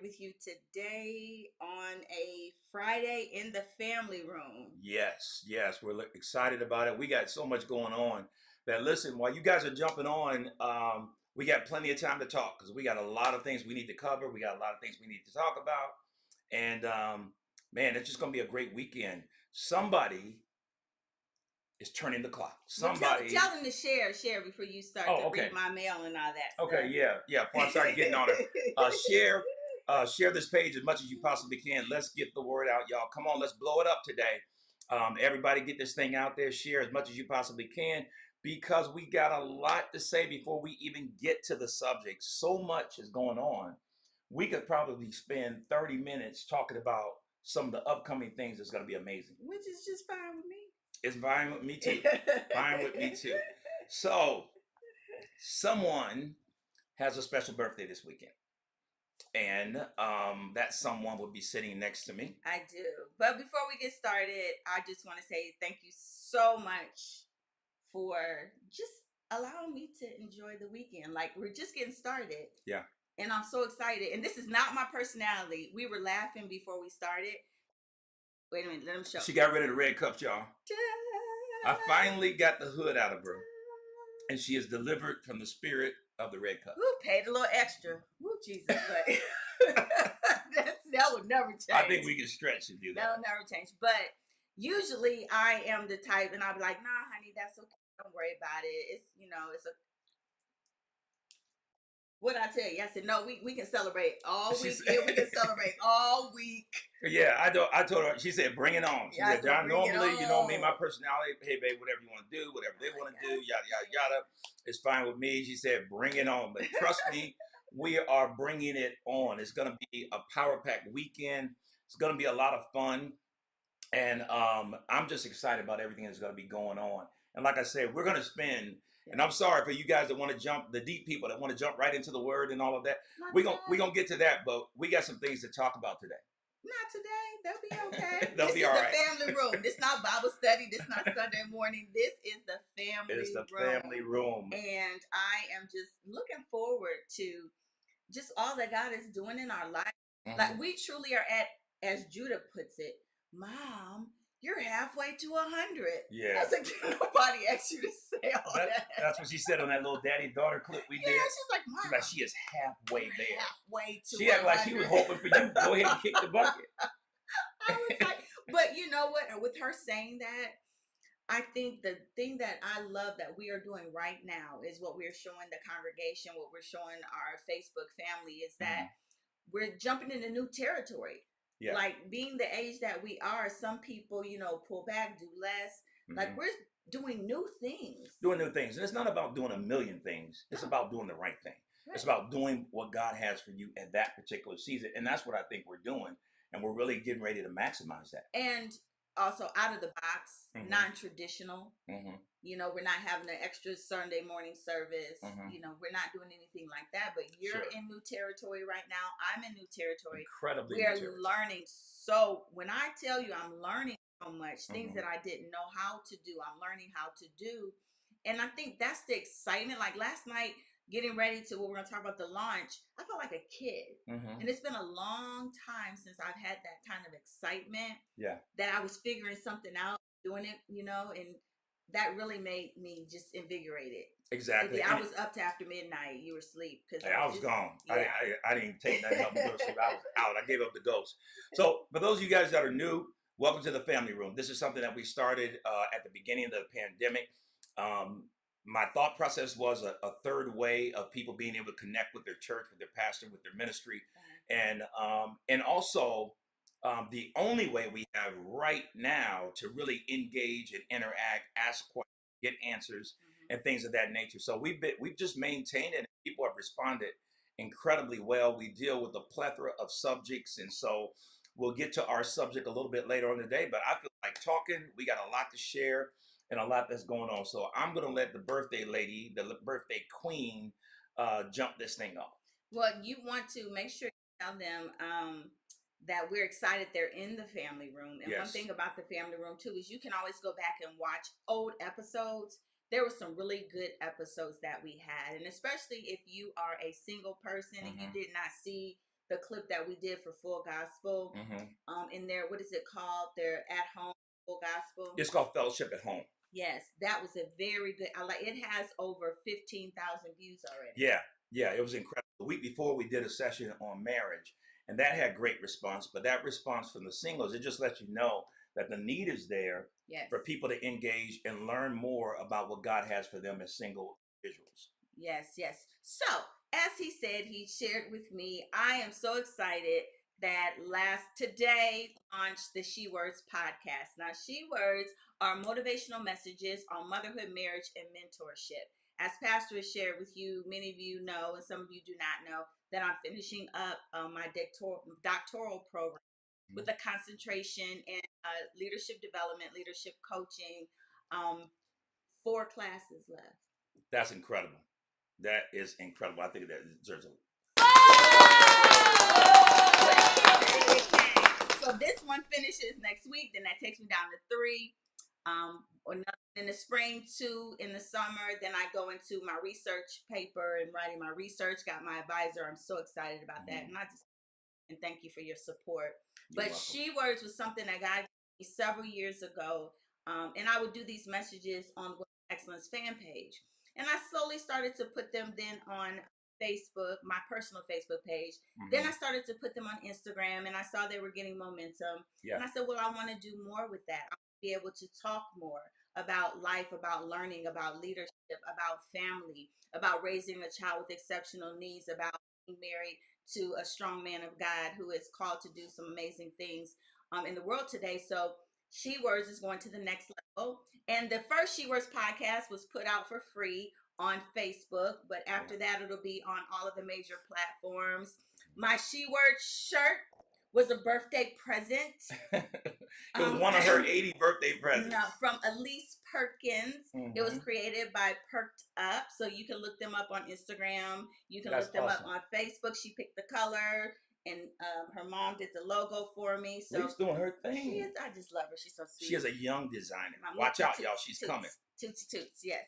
with you today on a Friday in the family room. Yes, we're excited about it. We got so much going on that, listen, while you guys are jumping on, we got plenty of time to talk because we got a lot of things we need to cover. We got a lot of things we need to talk about. And man, it's just going to be a great weekend. Somebody is turning the clock. Well, Somebody. tell them to share before you start to okay. read my mail and all that stuff. Okay, yeah. Before I start getting on it, share this page as much as you possibly can. Let's get the word out, y'all. Come on, let's blow it up today. Everybody get this thing out there. Share as much as you possibly can because we got a lot to say before we even get to the subject. So much is going on. We could probably spend 30 minutes talking about some of the upcoming things that's going to be amazing. Which is just fine with me. It's fine with me too. Fine with me too. So, someone has a special birthday this weekend. And that someone will be sitting next to me. I do. But before we get started, I just want to say thank you so much for just allowing me to enjoy the weekend. Like, we're just getting started. Yeah. And I'm so excited. And this is not my personality. We were laughing before we started. Wait a minute, let them show. She got rid of the red cups, y'all. I finally got the hood out of her. And she is delivered from the spirit of the red cup. Woo, paid a little extra. Woo, Jesus. But that would never change. I think we can stretch and do that. That'll never change. But usually I am the type, and I'll be like, nah, honey, that's okay. Don't worry about it. It's, it's a... What I tell you? I said, no, we can celebrate all week. Yeah, we can celebrate all week. Yeah, I told her. She said, bring it on. She said, John, normally, me, my personality, hey, babe, whatever you want to do, whatever they want to do, yada, yada, yada, it's fine with me. She said, bring it on. But trust me, we are bringing it on. It's going to be a power-packed weekend. It's going to be a lot of fun. And I'm just excited about everything that's going to be going on. And like I said, we're going to spend, and I'm sorry for you guys that want to jump, the deep people that want to jump right into the word and all of that. We're gonna get to that, but we got some things to talk about today. Not today. They'll be okay. They'll be all right. This is the family room. This is not Bible study. This is not Sunday morning. This is the family room. It's the family room. And I am just looking forward to just all that God is doing in our life. Mm-hmm. Like, we truly are at, as Judah puts it, Mom, you're halfway to 100. Yeah. I was like, nobody asked you to say all that. That's what she said on that little daddy-daughter clip we did. Yeah, she's like, Mom. She's like, she is halfway there. Halfway to She acted like she was hoping for you to go ahead and kick the bucket. I was like, but you know what? With her saying that, I think the thing that I love that we are doing right now is what we're showing the congregation, what we're showing our Facebook family is that we're jumping into new territory. Yeah. Like, being the age that we are, some people, pull back, do less. Like, we're doing new things. Doing new things. And it's not about doing a million things. It's about doing the right thing. Right. It's about doing what God has for you at that particular season. And that's what I think we're doing. And we're really getting ready to maximize that. And also out of the box, non-traditional. We're not having an extra Sunday morning service. We're not doing anything like that. But you're in new territory right now. I'm in new territory. Incredibly new territory. We are learning. So when I tell you I'm learning so much, things that I didn't know how to do, I'm learning how to do. And I think that's the excitement. Like last night, getting ready to what we're going to talk about, the launch, I felt like a kid. And it's been a long time since I've had that kind of excitement. Yeah. That I was figuring something out, doing it, and that really made me just invigorated. Exactly. I was up to after midnight. You were asleep. Hey, I was gone. Yeah. I didn't take nothing help me go to sleep. I was out. I gave up the ghost. So for those of you guys that are new, welcome to the family room. This is something that we started at the beginning of the pandemic. My thought process was a third way of people being able to connect with their church, with their pastor, with their ministry. And also the only way we have right now to really engage and interact, ask questions, get answers, and things of that nature. So we've just maintained it, and people have responded incredibly well. We deal with a plethora of subjects, and so we'll get to our subject a little bit later on today. But I feel like talking. We got a lot to share and a lot that's going on. So I'm going to let the birthday lady, the birthday queen, jump this thing off. Well, you want to make sure you tell them that we're excited they're in the family room. And one thing about the family room, too, is you can always go back and watch old episodes. There were some really good episodes that we had. And especially if you are a single person and you did not see the clip that we did for Full Gospel. In their, what is it called? Their at home Full Gospel. It's called Fellowship at Home. Yes, that was a very good. I like it. Has over 15,000 views already. Yeah, it was incredible. The week before, we did a session on marriage, and that had great response. But that response from the singles, it just lets you know that the need is there. Yes. For people to engage and learn more about what God has for them as single individuals. Yes, yes. So, as he said, he shared with me, I am so excited that today launched the She Words podcast. Now, She Words are motivational messages on motherhood, marriage, and mentorship. As Pastor has shared with you, many of you know, and some of you do not know, that I'm finishing up my doctoral program with a concentration in leadership development, leadership coaching, 4 classes left. That's incredible. That is incredible. I think that deserves a. So this one finishes next week. Then that takes me down to 3. In the spring, 2 in the summer. Then I go into my research paper and writing my research. Got my advisor. I'm so excited about that. And thank you for your support. You're welcome. She Words was something that God gave me several years ago. And I would do these messages on the Excellence fan page. And I slowly started to put them then on Facebook, my personal Facebook page. Then I started to put them on Instagram, and I saw they were getting momentum. And I said, well, I want to do more with that. I want to be able to talk more about life, about learning, about leadership, about family, about raising a child with exceptional needs, about being married to a strong man of God who is called to do some amazing things in the world today. So She Words is going to the next level. And the first She Words podcast was put out for free on Facebook, but after that, it'll be on all of the major platforms. My She Words shirt was a birthday present. It was one of her 80 birthday presents. No, from Elise Perkins. It was created by Perked Up. So you can look them up on Instagram. You can look them up on Facebook. She picked the color, and her mom did the logo for me. So she's doing her thing. She is. I just love her. She's so sweet. She is a young designer. Watch out, y'all. She's coming. Toots, yes.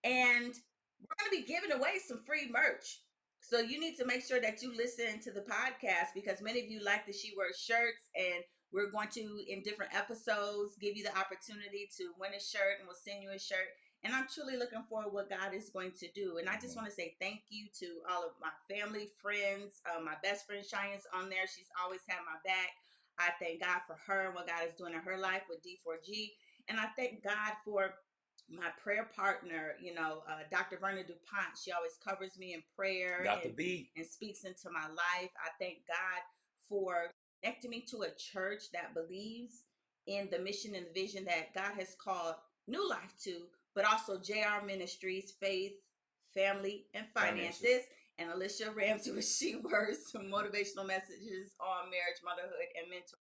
And we're going to be giving away some free merch. So you need to make sure that you listen to the podcast, because many of you like the She Words shirts, and we're going to, in different episodes, give you the opportunity to win a shirt, and we'll send you a shirt. And I'm truly looking forward to what God is going to do. And I just want to say thank you to all of my family, friends. My best friend Cheyenne's on there. She's always had my back. I thank God for her and what God is doing in her life with D4G. And I thank God for my prayer partner, Dr. Verna DuPont. She always covers me in prayer and speaks into my life. I thank God for connecting me to a church that believes in the mission and the vision that God has called New Life to, but also JR Ministries, Faith, Family, and Finances. And Alicia Ramsey with She Words, some motivational messages on marriage, motherhood, and mental.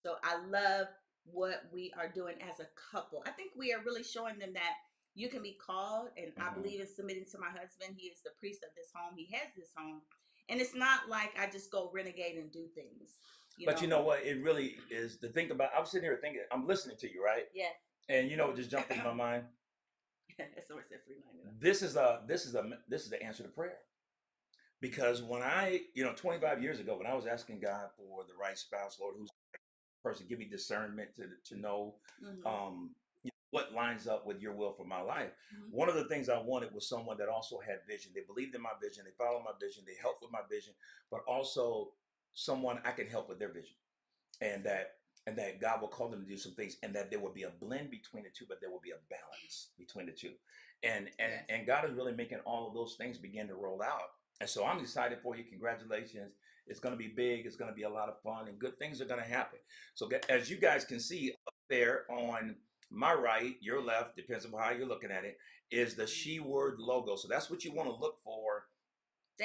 So I love what we are doing as a couple. I think we are really showing them that you can be called, and I believe in submitting to my husband. He is the priest of this home. He has this home. And it's not like I just go renegade and do things. But you know what? It really is the thing about, I'm sitting here thinking, I'm listening to you, right? Yeah. And what just jumped in my mind? Someone said free mind. This is the answer to prayer. Because when 25 years ago, when I was asking God for the right spouse, Lord, who's the right person, give me discernment to know what lines up with your will for my life. One of the things I wanted was someone that also had vision. They believed in my vision. They followed my vision. They helped with my vision, but also someone I can help with their vision, and that God will call them to do some things, and that there will be a blend between the two, but there will be a balance between the two. And God is really making all of those things begin to roll out. And so I'm excited for you. Congratulations. It's going to be big. It's going to be a lot of fun, and good things are going to happen. So as you guys can see up there on my right, your left, depends on how you're looking at it, is the She Word logo. So that's what you want to look for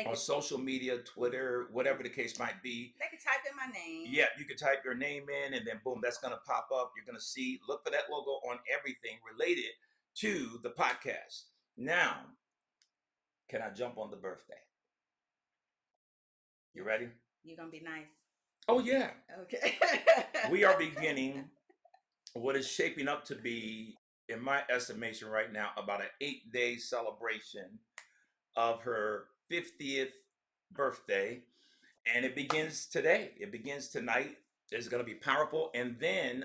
on social media, Twitter, whatever the case might be. They can type in my name. Yeah, you can type your name in, and then boom, that's going to pop up. You're going to look for that logo on everything related to the podcast. Now, can I jump on the birthday? You ready? You're going to be nice. Oh, yeah. Okay. We are beginning what is shaping up to be, in my estimation right now, about an 8-day celebration of her 50th birthday. and it begins today. It begins tonight. It's going to be powerful, and then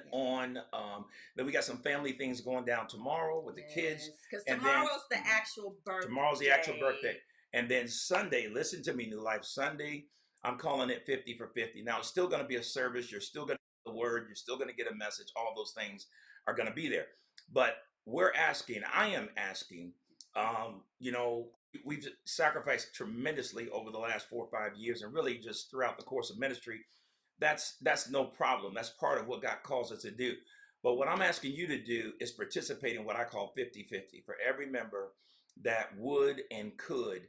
then we got some family things going down tomorrow with the kids, because and then tomorrow's the actual birthday. tomorrow's the actual birthday, and then Sunday. Listen to me, New Life. Sunday, I'm calling it 50 for 50. Now it's still going to be a service. You're still going to get the word. You're still going to get a message. All those things are going to be there, but we're asking. I am asking. You know, we've sacrificed tremendously over the last 4 or 5 years, and really just throughout the course of ministry. That's no problem. That's part of what God calls us to do. But what I'm asking you to do is participate in what I call 50-50 for every member that would and could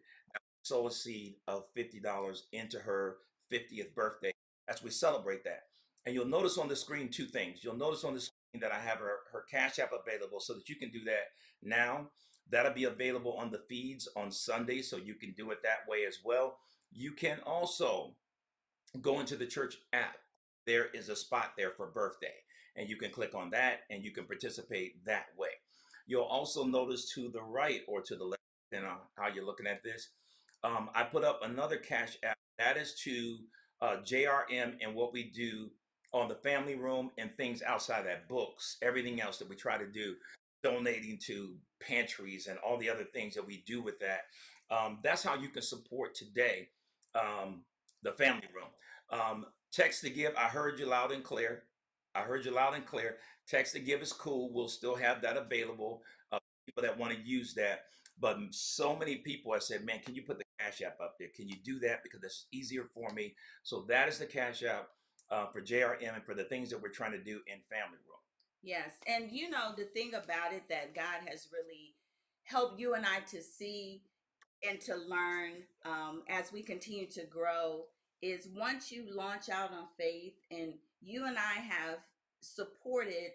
sow a seed of $50 into her 50th birthday as we celebrate that. And you'll notice on the screen two things. You'll notice on the screen that I have her Cash App available so that you can do that now. That'll be available on the feeds on Sunday, so you can do it that way as well. You can also go into the church app. There is a spot there for birthday, and you can click on that and you can participate that way. You'll also notice to the right or to the left, depending on how you're looking at this, I put up another Cash App that is to JRM and what we do on the family room and things outside that, books, everything else that we try to do, donating to pantries and all the other things that we do with that. That's how you can support today, um, the family room. Text to give. I heard you loud and clear. I heard you loud and clear. Text to give is cool. We'll still have that available. People that want to use that. But so many people have said, man, can you put the Cash App up there? Can you do that? Because it's easier for me. So that is the Cash App for JRM and for the things that we're trying to do in Family Room. Yes. And you know, the thing about it that God has really helped you and I to see and to learn as we continue to grow is once you launch out on faith, and you and I have supported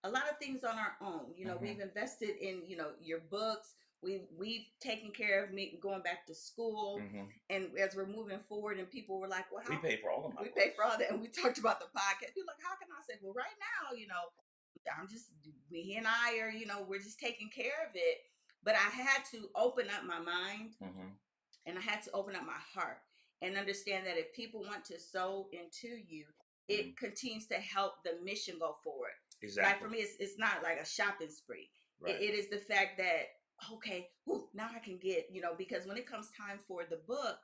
a lot of things on our own. You know, we've invested in, you know, your books. We've taken care of me going back to school, and as we're moving forward, and people were like, "Well, how we pay for all of my we books. pay for all that?" And we talked about the podcast. You're like, "How can I say?" Well, right now, you know, I'm just he and I are, you know, we're just taking care of it. But I had to open up my mind, and I had to open up my heart and understand that if people want to sow into you, it continues to help the mission go forward. Exactly. Like for me, it's not like a shopping spree. Right. It is the fact that, okay, now I can get, you know, because when it comes time for the book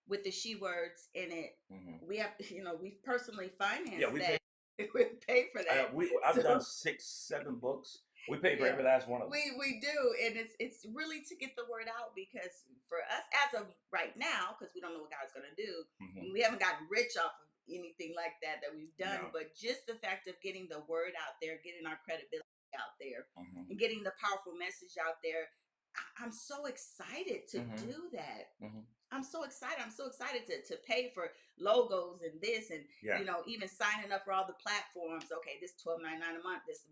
with the she words in it, we have, you know, we've personally financed that. We pay for that. I've done 6-7 books. We pay for every last one of them. We do, and it's really to get the word out, because for us as of right now, because we don't know what God's going to do, we haven't gotten rich off of anything like that we've done, but just the fact of getting the word out there, getting our credibility out there, and getting the powerful message out there, I'm so excited to do that. I'm so excited. I'm so excited to pay for logos and this, and you know, even signing up for all the platforms. Okay, this $12.99 a month, this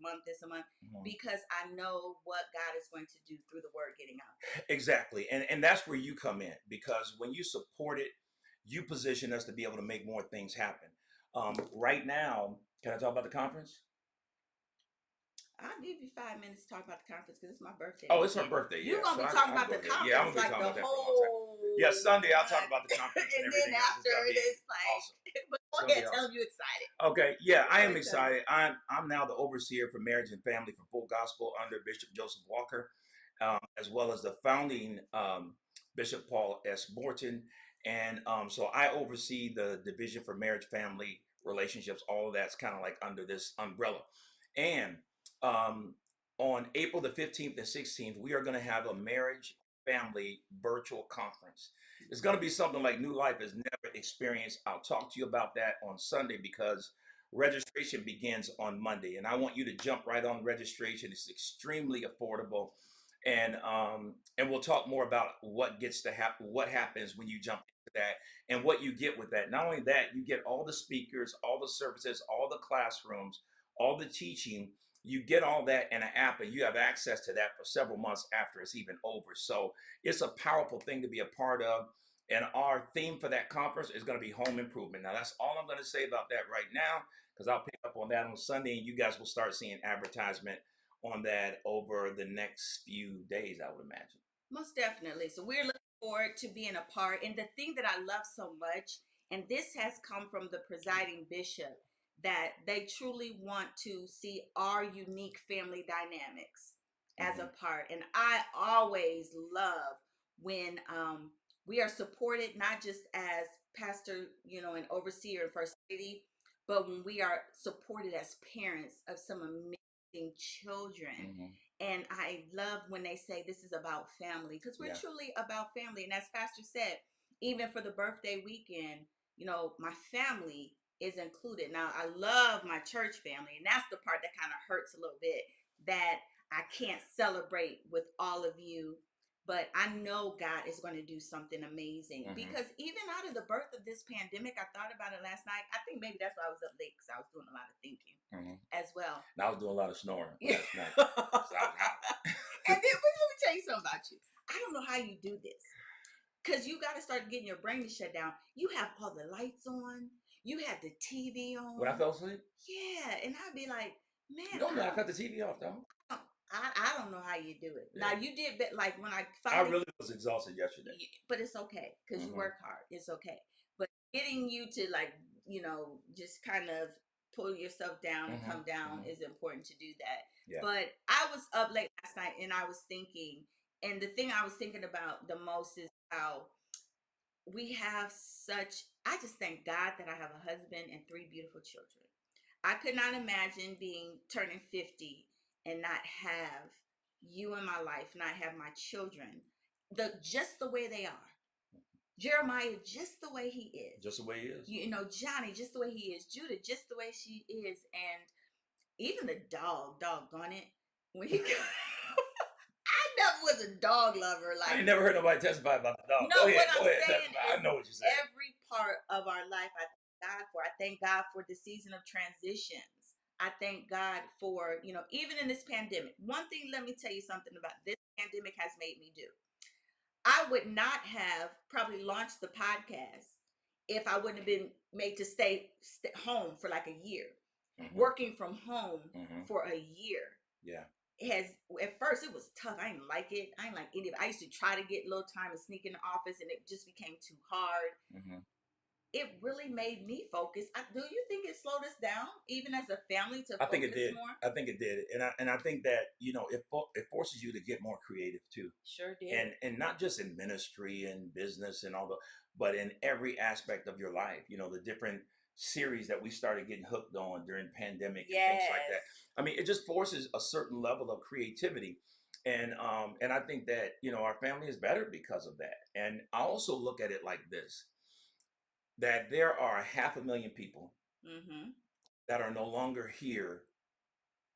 a month, because I know what God is going to do through the word getting out. Exactly, and that's where you come in, because when you support it, you position us to be able to make more things happen. Right now, can I talk about the conference? I'll give you 5 minutes to talk about the conference because it's my birthday. Oh, it's her birthday. You're gonna be talking about the conference. Yeah, I'm gonna be talking about that for a long time. Yeah, Sunday I'll talk about the conference and then after it's like, awesome. But go ahead, tell them you're excited. Okay, yeah, I am excited. I'm now the overseer for marriage and family for Full Gospel under Bishop Joseph Walker, as well as the founding Bishop Paul S. Morton, and so I oversee the division for marriage, family, relationships. All of that's kind of like under this umbrella, and on April the 15th and 16th, we are going to have a marriage family virtual conference. It's going to be something like New Life has never experienced. I'll talk to you about that on Sunday, because registration begins on Monday, and I want you to jump right on registration. It's extremely affordable, and we'll talk more about what gets to happen, what happens when you jump into that, and what you get with that. Not only that, you get all the speakers, all the services, all the classrooms, all the teaching. You get all that in an app, and you have access to that for several months after it's even over. So it's a powerful thing to be a part of. And our theme for that conference is going to be home improvement. Now, that's all I'm going to say about that right now, because I'll pick up on that on Sunday, and you guys will start seeing advertisement on that over the next few days, I would imagine. Most definitely. So we're looking forward to being a part. And the thing that I love so much And this has come from the presiding bishop, that they truly want to see our unique family dynamics as a part. And I always love when we are supported, not just as pastor, and overseer and first lady, but when we are supported as parents of some amazing children. And I love when they say this is about family, because we're truly about family. And as pastor said, even for the birthday weekend, my family is included. Now, I love my church family, and that's the part that kind of hurts a little bit, that I can't celebrate with all of you. But I know God is going to do something amazing, because even out of the birth of this pandemic, I thought about it last night. I think maybe that's why I was up late, because I was doing a lot of thinking as well. And I was doing a lot of snoring last night. So I was out. And then let me tell you something about you. I don't know how you do this, because you got to start getting your brain to shut down. You have all the lights on. You have the TV on. When I fell asleep? Yeah. And I'd be like, man. No, I cut the TV off, though. I don't know how you do it. Yeah. Now, you did, but like when I finally... I really was exhausted yesterday. But it's okay, because you work hard. It's okay. But getting you to, like, just kind of pull yourself down and come down is important to do that. Yeah. But I was up late last night, and I was thinking, and the thing I was thinking about the most is how we have I just thank God that I have a husband and 3 beautiful children. I could not imagine turning 50 and not have you in my life, not have my children, just the way they are. Jeremiah, just the way he is. Just the way he is. Johnny, just the way he is. Judith, just the way she is. And even the doggone it, when he I never was a dog lover. Like, I ain't never heard nobody testify about the dog. No, go ahead, what I'm saying is, I know what you're saying. Every part of our life, I thank God for. I thank God for the season of transitions. I thank God for, even in this pandemic. One thing, let me tell you something about this pandemic has made me do. I would not have probably launched the podcast if I wouldn't have been made to stay home for like a year, working from home for a year. Yeah. At first it was tough. I didn't like it. I didn't like any of it. I used to try to get a little time and sneak in the office, and it just became too hard. It really made me focus. Do you think it slowed us down, even as a family, to focus more? I think it did. I think it did, and I think that it forces you to get more creative too. Sure did. And not just in ministry and business and all but in every aspect of your life. The different series that we started getting hooked on during pandemic and things like that. I mean, it just forces a certain level of creativity. And I think that, our family is better because of that. And I also look at it like this, that there are 500,000 people that are no longer here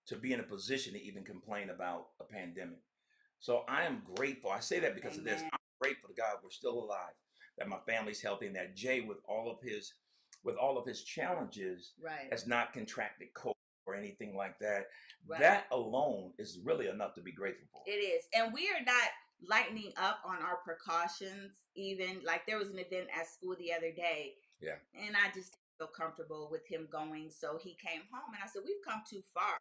to be in a position to even complain about a pandemic. So I am grateful. I say that because of this. I'm grateful to God we're still alive, that my family's healthy, and that Jay, with all of his challenges, has not contracted COVID or anything like that. That alone is really enough to be grateful for. It is. And we are not lightening up on our precautions. Even like there was an event at school the other day. Yeah. And I just didn't feel comfortable with him going. So he came home, and I said, we've come too far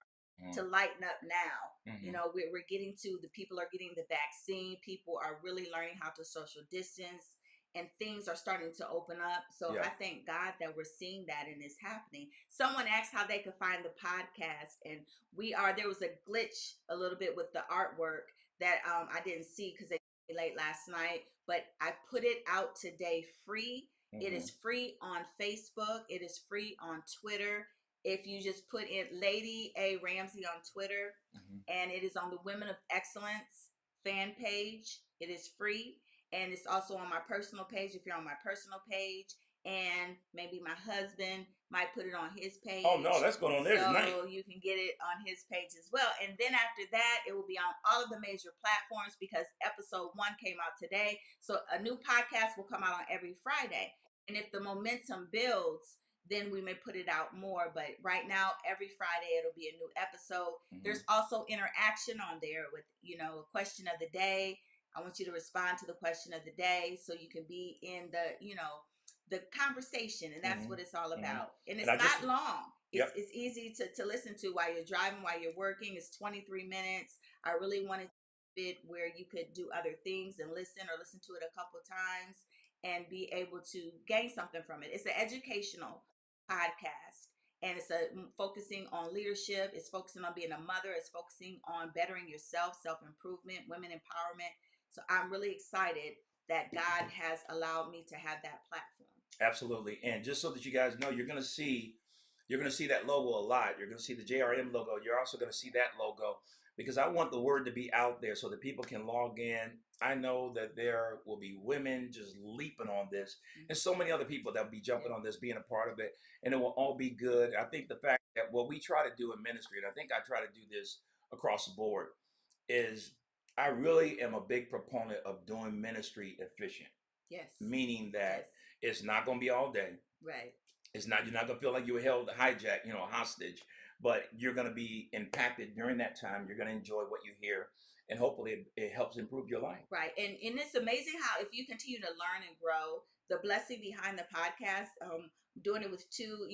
to lighten up now. We're getting to, the people are getting the vaccine. People are really learning how to social distance, and things are starting to open up. So I thank God that we're seeing that, and it's happening. Someone asked how they could find the podcast, and there was a glitch a little bit with the artwork that I didn't see because they came late last night, but I put it out today free. It is free on Facebook. It is free on Twitter. If you just put in Lady A. Ramsey on Twitter, and it is on the Women of Excellence fan page. It is free. And it's also on my personal page if you're on my personal page. And maybe my husband might put it on his page. Oh, no, that's going on there tonight. So you can get it on his page as well. And then after that, it will be on all of the major platforms, because episode 1 came out today. So a new podcast will come out on every Friday. And if the momentum builds, then we may put it out more. But right now, every Friday, it'll be a new episode. There's also interaction on there with, a question of the day. I want you to respond to the question of the day so you can be in the conversation. And that's what it's all about. And it's not long. It's easy to listen to while you're driving, while you're working. It's 23 minutes. I really wanted to fit where you could do other things and listen to it a couple times. and be able to gain something from it. It's an educational podcast, and it's focusing on leadership. It's focusing on being a mother. It's focusing on bettering yourself, self improvement, women empowerment. So I'm really excited that God has allowed me to have that platform. Absolutely. And just so that you guys know, you're gonna see that logo a lot. You're gonna see the JRM logo. You're also gonna see that logo because I want the word to be out there so that people can log in. I know that there will be women just leaping on this, and so many other people that will be jumping on this, being a part of it, and it will all be good. I think the fact that what we try to do in ministry, and I think I try to do this across the board, is I really am a big proponent of doing ministry efficient. Yes. Meaning that it's not going to be all day. Right. It's not. You're not going to feel like you were held hijack, hostage. But you're going to be impacted during that time. You're going to enjoy what you hear, and hopefully it helps improve your life. Right. And it's amazing how if you continue to learn and grow, the blessing behind the podcast, doing it with two,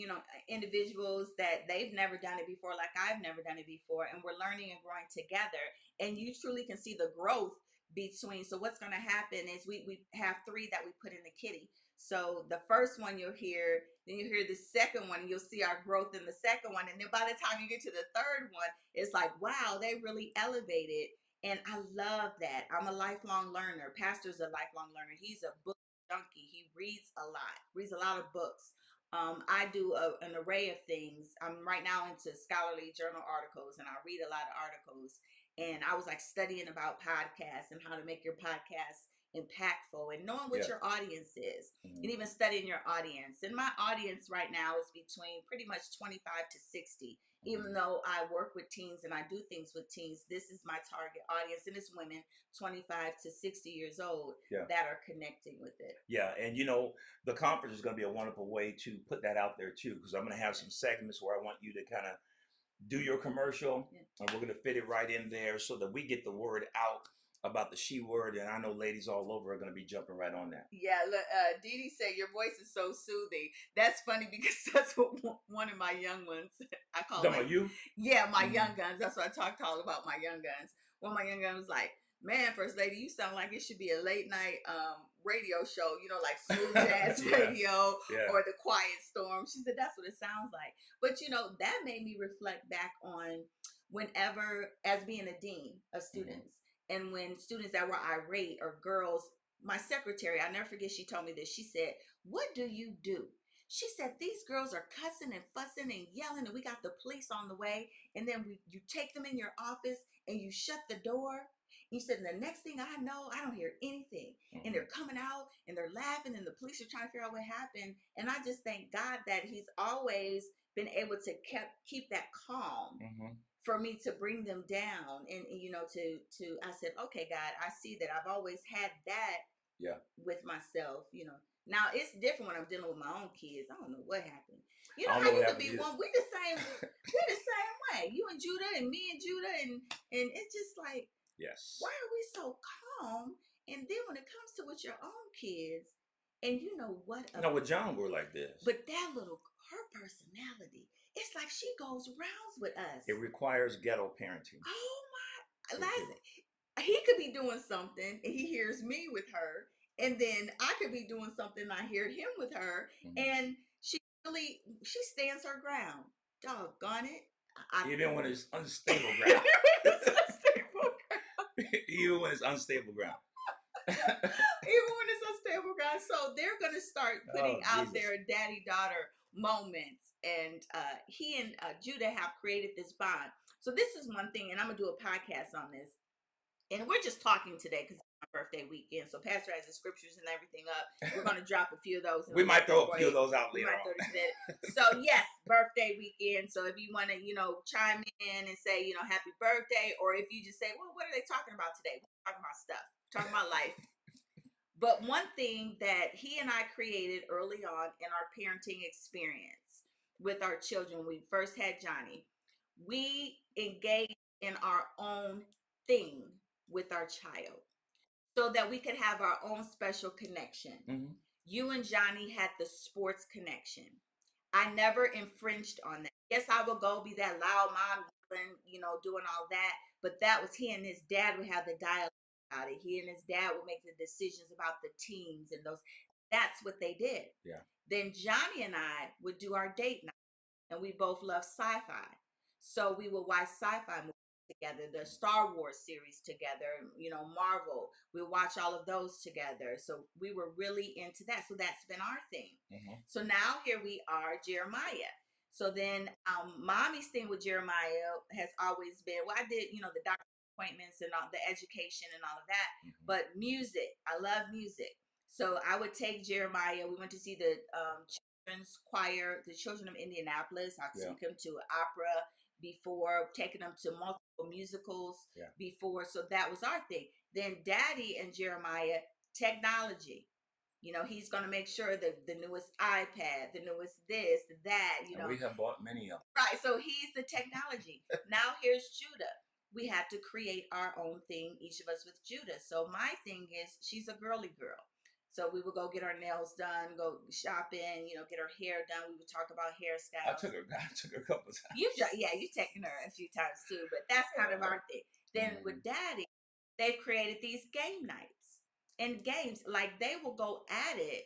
individuals that they've never done it before, like I've never done it before, and we're learning and growing together. And you truly can see the growth between. So what's going to happen is we have three that we put in the kitty. So the first one you'll hear, then you hear the second one, and you'll see our growth in the second one. And then by the time you get to the third one, it's like, wow, they really elevated. And I love that. I'm a lifelong learner. Pastor's a lifelong learner. He's a book junkie. He reads a lot of books. I do an array of things. I'm right now into scholarly journal articles, and I read a lot of articles. And I was like studying about podcasts and how to make your podcast impactful and knowing what your audience is, and even studying your audience. And my audience right now is between pretty much 25 to 60. Even though I work with teens and I do things with teens, this is my target audience, and it's women 25 to 60 years old that are connecting with it. Yeah, and the conference is going to be a wonderful way to put that out there too, because I'm going to have some segments where I want you to kind of do your commercial, and we're going to fit it right in there so that we get the word out about the she word, and I know ladies all over are going to be jumping right on that. Yeah, look, Dee Dee said your voice is so soothing. That's funny because that's what one of my young ones I call. About you? Yeah, my young guns. That's what I talk about my young guns. One of my young guns was like, "Man, First Lady, you sound like it should be a late night radio show. Like Smooth Jazz Radio or the Quiet Storm." She said that's what it sounds like. But that made me reflect back on whenever, as being a dean of students. And when students that were irate or girls, my secretary, I never forget, she told me this. She said, "What do you do?" She said, "These girls are cussing and fussing and yelling, and we got the police on the way. And then you take them in your office and you shut the door." You said, "The next thing I know, I don't hear anything. And they're coming out and they're laughing and the police are trying to figure out what happened." And I just thank God that he's always been able to keep that calm for me to bring them down. And to I said, "Okay, God, I see that I've always had that with myself. Now it's different when I'm dealing with my own kids. I don't know what happened. How you could be one. We the same. We the same way. You and Judah and me and Judah, and it's just like, why are we so calm? And then when it comes to with your own kids, and you know what? No, with John we're like this. But that her personality, it's like she goes rounds with us. It requires ghetto parenting. Oh my! He could be doing something and he hears me with her, and then I could be doing something and I hear him with her, and she stands her ground. Doggone it! Even when it's unstable ground. Even when it's unstable ground. Even when it's unstable ground. So they're gonna start putting out their daddy-daughter moments, and he and Judah have created this bond. So this is one thing, and I'm gonna do a podcast on this. And we're just talking today because it's my birthday weekend. So Pastor has the scriptures and everything up. We're going to drop a few of those. We might throw a few of those out later on. So yes, birthday weekend. So if you want to, chime in and say, happy birthday, or if you just say, well, what are they talking about today? We're talking about stuff, talking about life. But one thing that he and I created early on in our parenting experience with our children, when we first had Johnny, we engaged in our own thing with our child so that we could have our own special connection. You and Johnny had the sports connection. I never infringed on that. Yes, I would go be that loud mom, doing all that, but that was he and his dad would have the dialogue about it. He and his dad would make the decisions about the teams and those. That's what they did. Yeah. Then Johnny and I would do our date night, and we both love sci-fi. So we would watch sci-fi movies together, the Star Wars series together, Marvel. We watch all of those together. So we were really into that. So that's been our thing. Mm-hmm. So now here we are, Jeremiah. So then mommy's thing with Jeremiah has always been, well, I did, the doctor appointments and all the education and all of that, Mm-hmm. but music, I love music. So I would take Jeremiah. We went to see the children's choir, the Children of Indianapolis. I took him to opera before, taking him to multiple musicals before. So that was our thing. Then Daddy and Jeremiah, technology. He's going to make sure that the newest iPad, the newest this, that, And we have bought many of them. Right. So he's the technology. Now here's Judah. We had to create our own thing, each of us with Judah. So my thing is, she's a girly girl. So we would go get our nails done, go shopping, get her hair done. We would talk about hairstyles. I took her a couple of times. You've taken her a few times too, but that's kind of our thing. Then with Daddy, they've created these game nights and games. Like they will go at it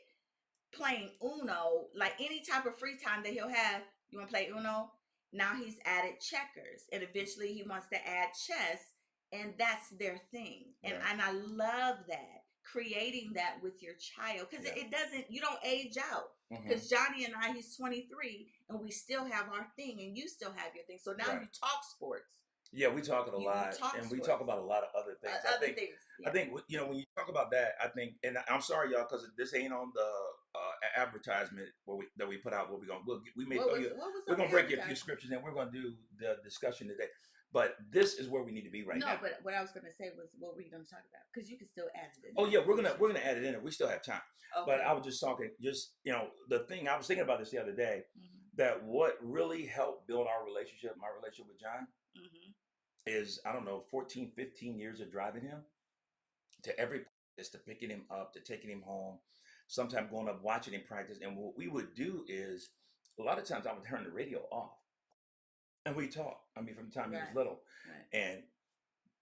playing Uno, like any type of free time that he'll have. You want to play Uno? Now he's added checkers, and eventually he wants to add chess, and that's their thing. And I love that, creating that with your child, because it doesn't, you don't age out. Because Johnny and I, he's 23, and we still have our thing, and you still have your thing. So now you talk sports. Yeah, we talk it a lot, and we talk about a lot of other things. I think when you talk about that, I think, and I'm sorry, y'all, because this ain't on the advertisement that we put out. What we're gonna break you a few scriptures, and we're gonna do the discussion today. But this is where we need to be right now. No, but what I was gonna say was, what were you gonna talk about? Because you can still add it in. Oh yeah, we're gonna add it in there. We still have time. Okay. But I was just talking, the thing I was thinking about this the other day, that what really helped build my relationship with John. Is, I don't know, 14, 15 years of driving him to every practice, to picking him up, to taking him home, sometimes going up, watching him practice. And what we would do is, a lot of times I would turn the radio off and we talk. I mean, from the time he was little. And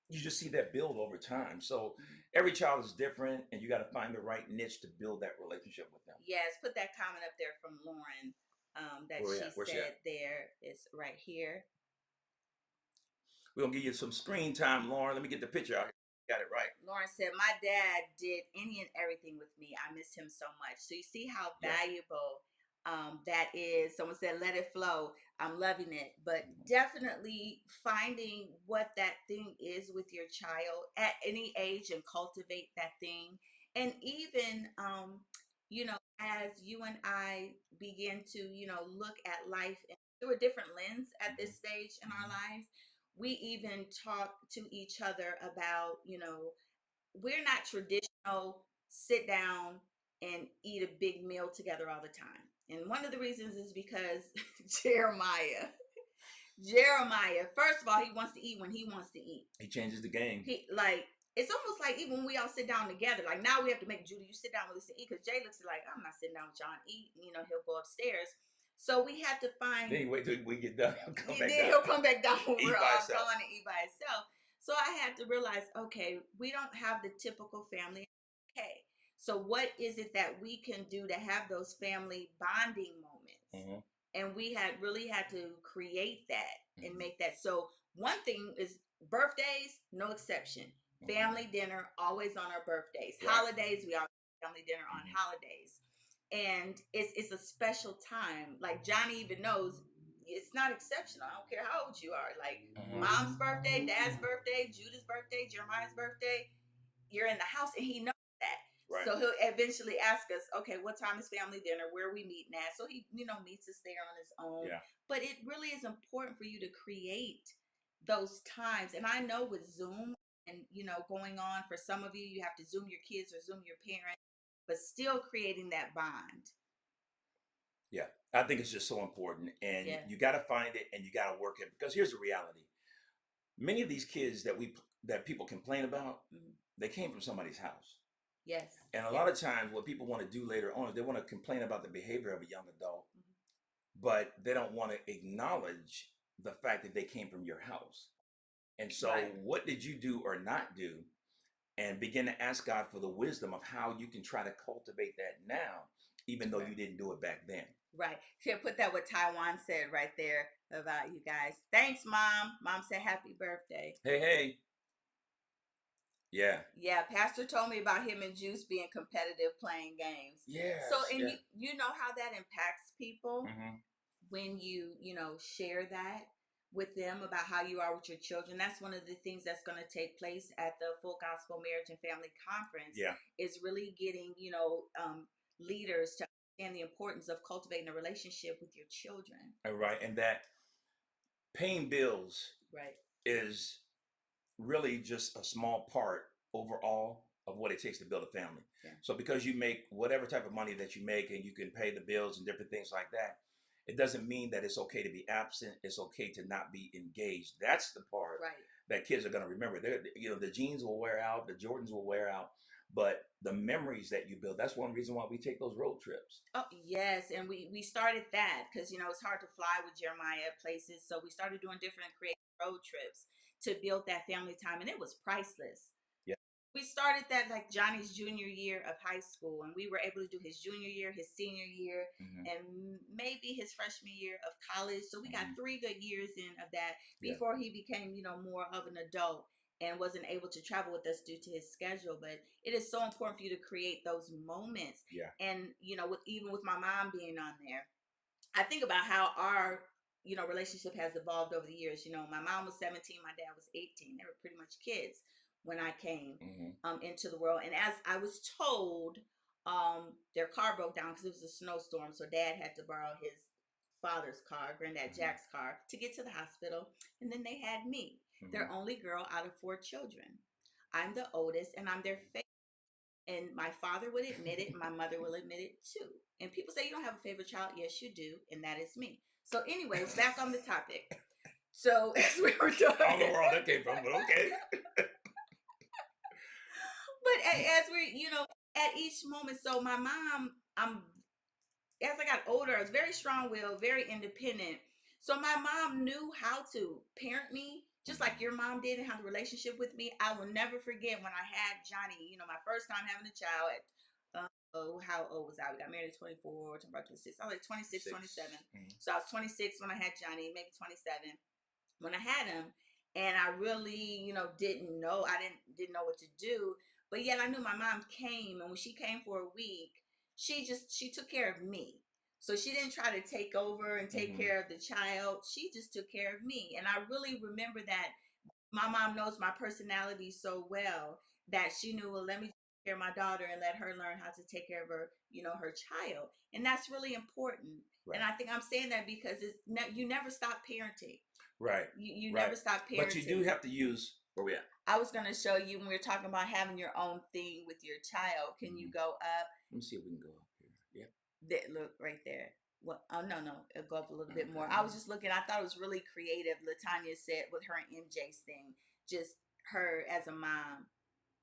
you just see that build over time. So every child is different, and you got to find the right niche to build that relationship with them. Yes, put that comment up there from Lauren that she said there. It's right here. We're going to give you some screen time, Lauren. Let me get the picture out here. Got it right. Lauren said, my dad did any and everything with me. I miss him so much. So you see how valuable that is. Someone said, let it flow. I'm loving it. But definitely finding what that thing is with your child at any age and cultivate that thing. And even, as you and I begin to, look at life through a different lens at this stage in our lives, we even talk to each other about, we're not traditional sit down and eat a big meal together all the time. And one of the reasons is because Jeremiah, first of all, he wants to eat when he wants to eat. He changes the game. It's almost like even when we all sit down together, like now we have to make Judy, you sit down with us and eat, because Jay looks like, I'm not sitting down with John eat. He'll go upstairs. So we had to find. Then he wait till we get done. He'll come back down when we're all gone and eat by himself. So I had to realize, okay, we don't have the typical family. Okay, so what is it that we can do to have those family bonding moments? And we really had to create that and make that. So one thing is birthdays, no exception. Family dinner, always on our birthdays. Holidays, we always have family dinner on holidays. And it's a special time. Like Johnny even knows it's not exceptional. I don't care how old you are. Like mom's birthday, dad's birthday, Judah's birthday, Jeremiah's birthday, you're in the house, and he knows that. Right. So he'll eventually ask us, okay, what time is family dinner? Where are we meeting at? So he, meets us there on his own. Yeah. But it really is important for you to create those times. And I know with Zoom and, going on, for some of you, you have to Zoom your kids or Zoom your parents, but still creating that bond. Yeah, I think it's just so important, and you got to find it and you got to work it, because here's the reality: many of these kids that people complain about, they came from somebody's house. Yes. And a lot of times, what people want to do later on is they want to complain about the behavior of a young adult, but they don't want to acknowledge the fact that they came from your house. And so, what did you do or not do and begin to ask God for the wisdom of how you can try to cultivate that now, even though you didn't do it back then. Right. Here, put that what Taiwan said right there about you guys. Thanks, Mom. Mom said happy birthday. Hey, hey. Yeah. Yeah, Pastor told me about him and Juice being competitive playing games. Yeah. So, and you know how that impacts people when you share that with them about how you are with your children. That's one of the things that's going to take place at the Full Gospel Marriage and Family Conference. Yeah. Is really getting leaders to understand the importance of cultivating a relationship with your children. Right, and that paying bills is really just a small part overall of what it takes to build a family. Yeah. So because you make whatever type of money that you make and you can pay the bills and different things like that, it doesn't mean that it's okay to be absent. It's okay to not be engaged. That's the part that kids are going to remember. The jeans will wear out, the Jordans will wear out, but the memories that you build, that's one reason why we take those road trips. Oh, yes. And we started that because, it's hard to fly with Jeremiah places. So we started doing different creative road trips to build that family time. And it was priceless. Yeah. We started that like Johnny's junior year of high school. And we were able to do his junior year, his senior year, and maybe his freshman year of college. So we got 3 good years in of that before he became, more of an adult and wasn't able to travel with us due to his schedule. But it is so important for you to create those moments. Yeah. And, even with my mom being on there, I think about how our, relationship has evolved over the years. My mom was 17, my dad was 18. They were pretty much kids when I came into the world. And as I was told, their car broke down because it was a snowstorm. So dad had to borrow his father's car, Granddad Jack's car, to get to the hospital. And then they had me, their only girl out of 4 children. I'm the oldest and I'm their favorite. And my father would admit it, my mother will admit it too. And people say, you don't have a favorite child. Yes, you do. And that is me. So anyways, back on the topic. So as we were talking. I don't know where all that came from, but okay. But as we, at each moment, so my mom, as I got older, I was very strong-willed, very independent. So my mom knew how to parent me, just like your mom did, and have the relationship with me. I will never forget when I had Johnny, my first time having a child at, how old was I? We got married at 24, about 26. I was like 26, 27. So I was 26 when I had Johnny, maybe 27 when I had him. And I really, didn't know. I didn't know what to do. But yet I knew my mom came, and when she came for a week, she took care of me. So she didn't try to take over and take care of the child. She just took care of me. And I really remember that my mom knows my personality so well that she knew, well, let me take care of my daughter and let her learn how to take care of her, her child. And that's really important. Right. And I think I'm saying that because you never stop parenting. Right. You never stop parenting. But you do have to use, where we at? I was going to show you when we were talking about having your own thing with your child. Can you go up? Let me see if we can go up here. Yep. Look right there. Well, oh, no. It'll go up a little bit more. I was just looking. I thought it was really creative. LaTanya said with her and MJ's thing, just her as a mom.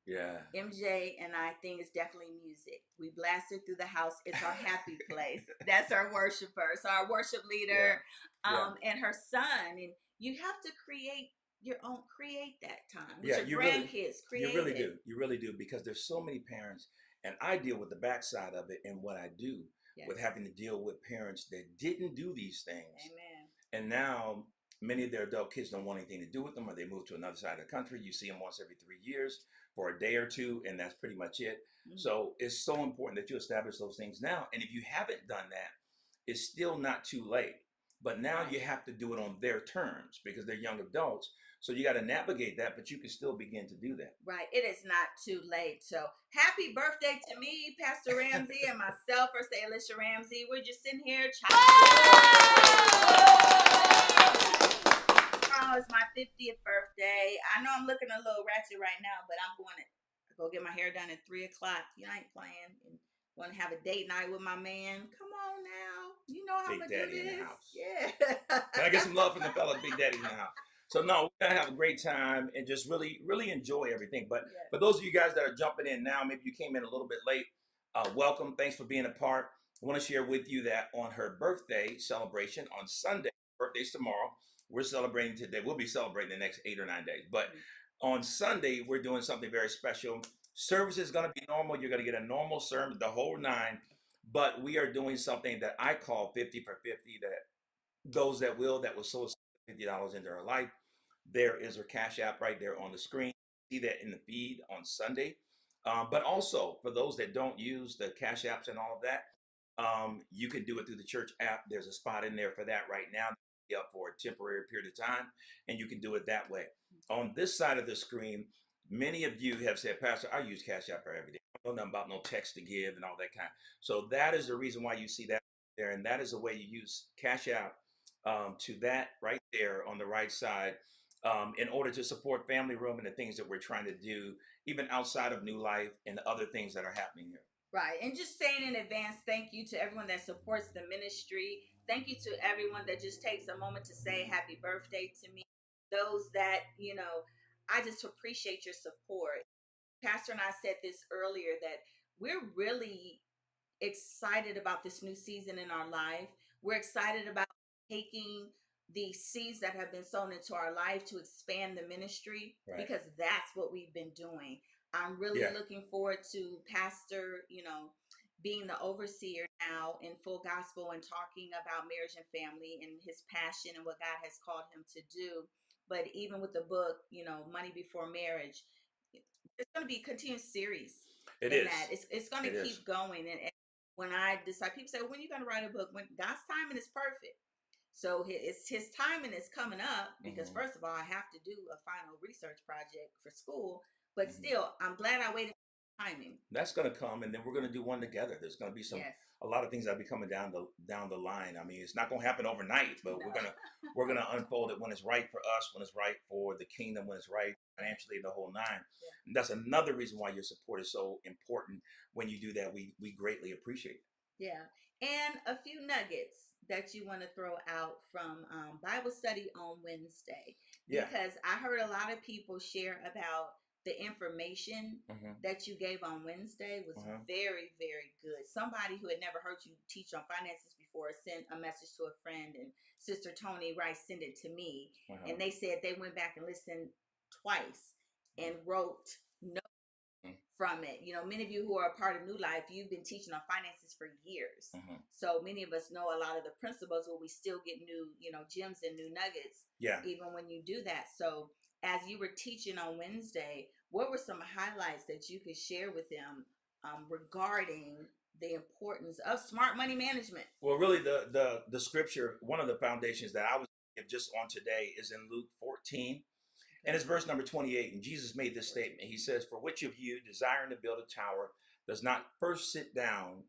Yeah. MJ and I think it's definitely music. We blast it through the house. It's our happy place. That's our worshiper. So our worship leader, and her son. And you have to create that time with your grandkids. You really do, because there's so many parents, and I deal with the backside of it and what I do with having to deal with parents that didn't do these things. Amen. And now many of their adult kids don't want anything to do with them, or they move to another side of the country. You see them once every 3 years for a day or two, and that's pretty much it. So it's so important that you establish those things now. And if you haven't done that, it's still not too late. But now you have to do it on their terms because they're young adults. So you got to navigate that, but you can still begin to do that. Right. It is not too late. So happy birthday to me, Pastor Ramsey, and myself, First Lady Alicia Ramsey. We're just sitting here Oh, it's my 50th birthday. I know I'm looking a little ratchet right now, but I'm going to go get my hair done at 3 o'clock. You ain't playing. And want to have a date night with my man. Come on now. You know how I'm going to do this. In the house. Yeah. Can I get some love from the fellas, Big Daddy in the house? So no, we're going to have a great time and just really, really enjoy everything. But for those of you guys that are jumping in now, maybe you came in a little bit late, welcome. Thanks for being a part. I want to share with you that on her birthday celebration on Sunday, birthday's tomorrow, we're celebrating today. We'll be celebrating the next 8 or 9 days. But On Sunday, we're doing something very special. Service is going to be normal. You're going to get a normal sermon, the whole nine. But we are doing something that I call 50 for 50, that those that will sow $50 into our life. There is a Cash App right there on the screen. See that in the feed on Sunday. But also, for those that don't use the Cash Apps and all of that, you can do it through the church app. There's a spot in there for that right now. Be up for a temporary period of time, and you can do it that way. On this side of the screen, many of you have said, Pastor, I use Cash App for every day. I don't know nothing about no text to give and all that kind. So that is the reason why you see that there, and that is the way you use Cash App, to that right there on the right side, in order to support Family Room and the things that we're trying to do, even outside of New Life and the other things that are happening here. Right. And just saying in advance, thank you to everyone that supports the ministry. Thank you to everyone that just takes a moment to say happy birthday to me. Those that, I just appreciate your support. Pastor and I said this earlier that we're really excited about this new season in our life. We're excited about taking the seeds that have been sown into our life to expand the ministry, right, because that's what we've been doing. I'm really looking forward to Pastor, being the overseer now in Full Gospel and talking about marriage and family and his passion and what God has called him to do. But even with the book, Money Before Marriage, it's going to be a continuous series. It is. That. It's going to keep going. And when I decide, people say, when are you going to write a book? When God's timing is perfect. So his timing is coming up because first of all, I have to do a final research project for school. But still, I'm glad I waited for timing. That's going to come, and then we're going to do one together. There's going to be a lot of things that be coming down the line. I mean, it's not going to happen overnight, but we're gonna unfold it when it's right for us, when it's right for the kingdom, when it's right financially, the whole nine. Yeah. And that's another reason why your support is so important. When you do that, we greatly appreciate it. Yeah. And a few nuggets that you want to throw out from Bible study on Wednesday. Yeah. Because I heard a lot of people share about the information that you gave on Wednesday was very, very good. Somebody who had never heard you teach on finances before sent a message to a friend, and Sister Tony Rice sent it to me. And they said they went back and listened twice and wrote notes from it. Many of you who are a part of New Life, you've been teaching on finances for years. So many of us know a lot of the principles, but we still get new, gems and new nuggets. Yeah. Even when you do that. So as you were teaching on Wednesday, what were some highlights that you could share with them regarding the importance of smart money management? Well, really, the scripture, one of the foundations that I was give just on today is in Luke 14. And it's verse number 28. And Jesus made this statement. He says, "For which of you, desiring to build a tower, does not first sit down,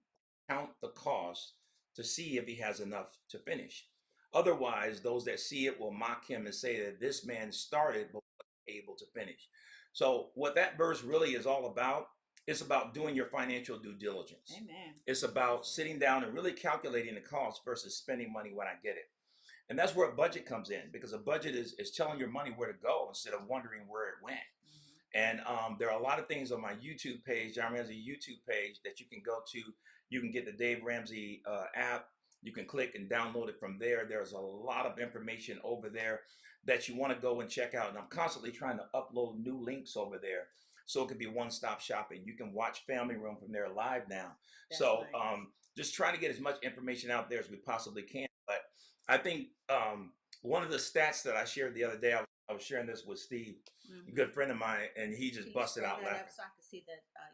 count the cost, to see if he has enough to finish? Otherwise, those that see it will mock him and say that this man started but wasn't able to finish." So what that verse really is all about, it's about doing your financial due diligence. Amen. It's about sitting down and really calculating the cost versus spending money when I get it. And that's where a budget comes in, because a budget is telling your money where to go instead of wondering where it went. And there are a lot of things on my YouTube page, John Ramsey YouTube page, that you can go to. You can get the Dave Ramsey app. You can click and download it from there. There's a lot of information over there that you want to go and check out. And I'm constantly trying to upload new links over there, so it could be one-stop shopping. You can watch Family Room from there live now. That's so nice. Just trying to get as much information out there as we possibly can. But I think one of the stats that I shared the other day, I was sharing this with Steve, a good friend of mine, and he just busted out laughing. Up so I can see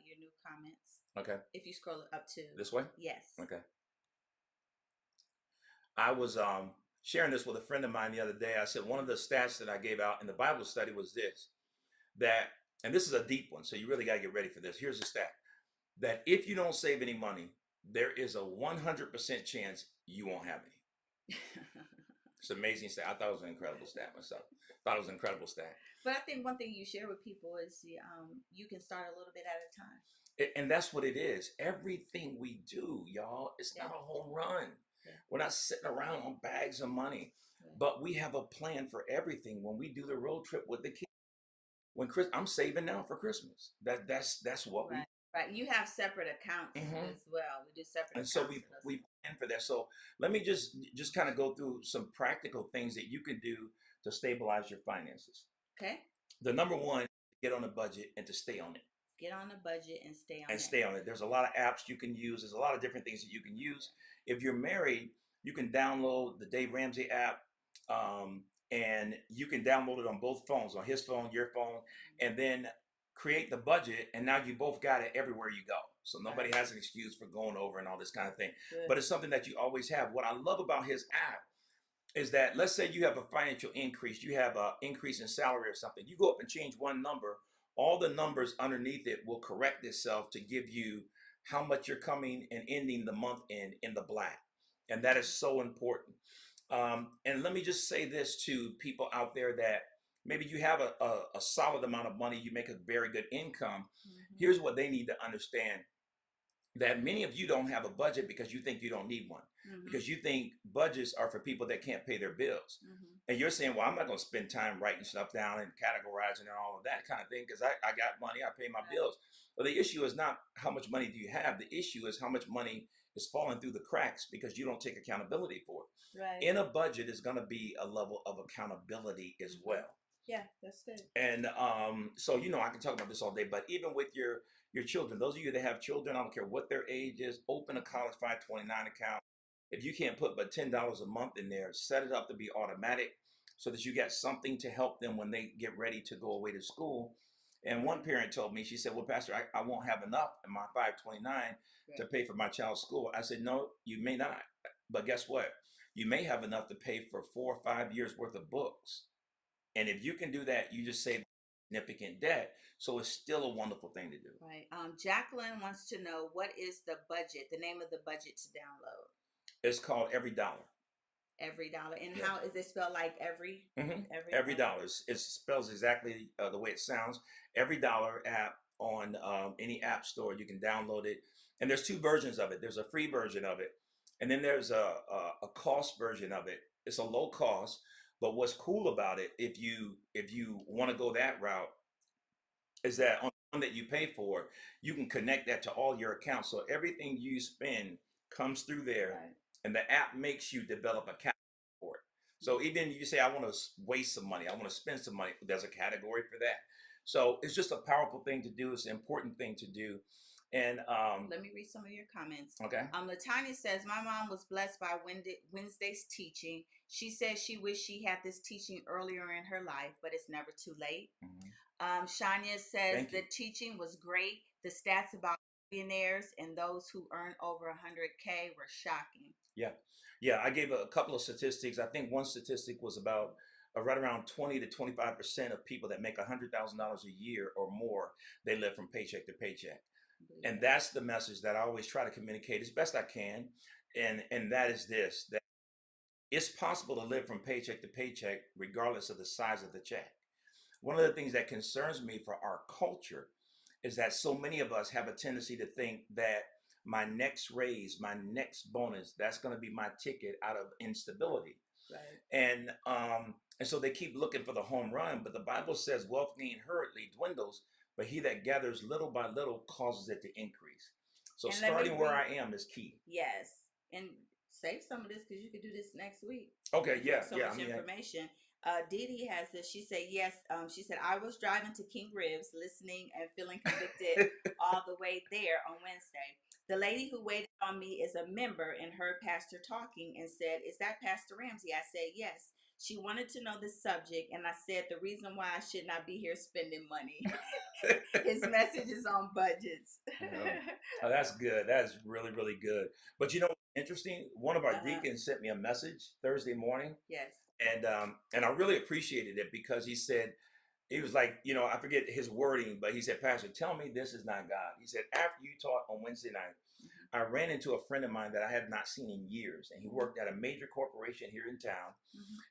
your new comments. Okay. If you scroll it up to this way. Yes. Okay. I was sharing this with a friend of mine the other day. I said one of the stats that I gave out in the Bible study was this, and this is a deep one, so you really got to get ready for this. Here's the stat, that if you don't save any money, there is a 100% chance you won't have any. It's an amazing stat. I thought it was an incredible stat myself. Thought it was an incredible stat. But I think one thing you share with people is you can start a little bit at a time. And that's what it is. Everything we do, y'all, it's not a home run. Yeah. We're not sitting around on bags of money, but we have a plan for everything. When we do the road trip with the kids, I'm saving now for Christmas. That's what we. Right, you have separate accounts as well. We do separate accounts. And so we plan for that. So let me just kind of go through some practical things that you can do to stabilize your finances. Okay. The number one, get on a budget and to stay on it. Get on a budget and stay on And it. stay on it. There's a lot of apps you can use. There's a lot of different things that you can use. If you're married, you can download the Dave Ramsey app, um, and you can download it on both phones, on his phone, your phone, and then create the budget. And now you both got it everywhere you go. So nobody Right. has an excuse for going over and all this kind of thing. Good. But it's something that you always have. What I love about his app is that, let's say you have a financial increase, you have an increase in salary or something, you go up and change one number, all the numbers underneath it will correct itself to give you how much you're coming and ending the month in the black. And that is so important. And let me just say this to people out there that maybe you have a solid amount of money, you make a very good income. Here's what they need to understand, that many of you don't have a budget because you think you don't need one, because you think budgets are for people that can't pay their bills. And you're saying, well, I'm not going to spend time writing stuff down and categorizing and all of that kind of thing because I got money, I pay my bills. But the issue is not how much money do you have. The issue is how much money is falling through the cracks because you don't take accountability for it. Right. In a budget is going to be a level of accountability as well. Yeah, that's good. And so, I can talk about this all day, but even with your children, those of you that have children, I don't care what their age is, open a college 529 account. If you can't put but $10 a month in there, set it up to be automatic so that you get something to help them when they get ready to go away to school. And one parent told me, she said, well, Pastor, I won't have enough in my 529 to pay for my child's school. I said, no, you may not. But guess what? You may have enough to pay for 4 or 5 years worth of books. And if you can do that, you just save significant debt. So it's still a wonderful thing to do. Right. Jacqueline wants to know, what is the budget, the name of the budget to download? It's called Every Dollar. Every Dollar. And how is it spelled? Like every? Every Dollar. It spells exactly the way it sounds. Every Dollar app on any app store. You can download it. And there's two versions of it. There's a free version of it. And then there's a cost version of it. It's a low cost. But what's cool about it, if you want to go that route, is that on the one that you pay for, you can connect that to all your accounts. So everything you spend comes through there, and the app makes you develop a category for it. So even you say, I want to waste some money, I want to spend some money, there's a category for that. So it's just a powerful thing to do. It's an important thing to do. And let me read some of your comments. Okay. Latanya says, my mom was blessed by Wednesday's teaching. She says she wished she had this teaching earlier in her life, but it's never too late. Shania says the teaching was great. The stats about millionaires and those who earn over 100K were shocking. Yeah. I gave a couple of statistics. I think one statistic was about right around 20 to 25% of people that make $100,000 a year or more, they live from paycheck to paycheck. And that's the message that I always try to communicate as best I can. And that is this, that it's possible to live from paycheck to paycheck regardless of the size of the check. One of the things that concerns me for our culture is that so many of us have a tendency to think that my next raise, my next bonus, that's going to be my ticket out of instability. And so they keep looking for the home run, but the Bible says wealth gained hurriedly dwindles, but he that gathers little by little causes it to increase. So and starting where I am is key. Yes. And save some of this because you could do this next week. Okay, yeah. So much information. Dee Dee has this. She said, yes. She said, I was driving to King Ribs, listening and feeling convicted all the way there on Wednesday. The lady who waited on me is a member and heard Pastor talking and said, is that Pastor Ramsey? I said, yes. She wanted to know the subject, and I said the reason why I should not be here spending money. His message is on budgets. Oh, that's good. That's really, really good. But interesting, one of our deacons sent me a message Thursday morning. Yes. And I really appreciated it because he said, he was like, I forget his wording, but he said, Pastor, tell me this is not God. He said, after you taught on Wednesday night, I ran into a friend of mine that I had not seen in years. And he worked at a major corporation here in town.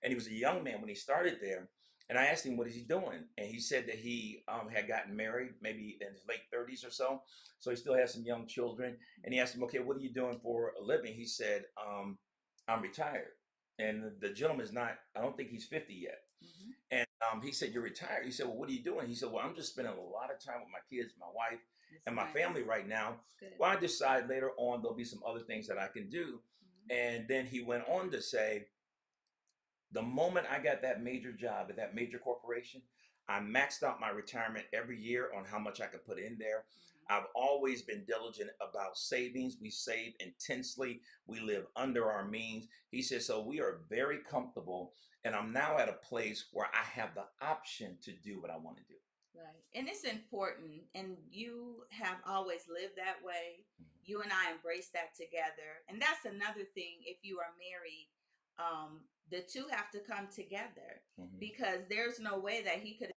And he was a young man when he started there. And I asked him, what is he doing? And he said that he had gotten married, maybe in his late 30s or so. So he still has some young children. And he asked him, okay, what are you doing for a living? He said, I'm retired. And the gentleman is not, I don't think he's 50 yet. And he said, you're retired? He said, well, what are you doing? He said, well, I'm just spending a lot of time with my kids, my wife, and my family right now. Well, I decide later on there'll be some other things that I can do. And then he went on to say, the moment I got that major job at that major corporation, I maxed out my retirement every year on how much I could put in there. Mhm. I've always been diligent about savings. We save intensely. We live under our means. He says, so we are very comfortable. And I'm now at a place where I have the option to do what I want to do. Right. And it's important. And you have always lived that way. Mhm. You and I embrace that together. And that's another thing. If you are married, the two have to come together, Mhm. because there's no way that he could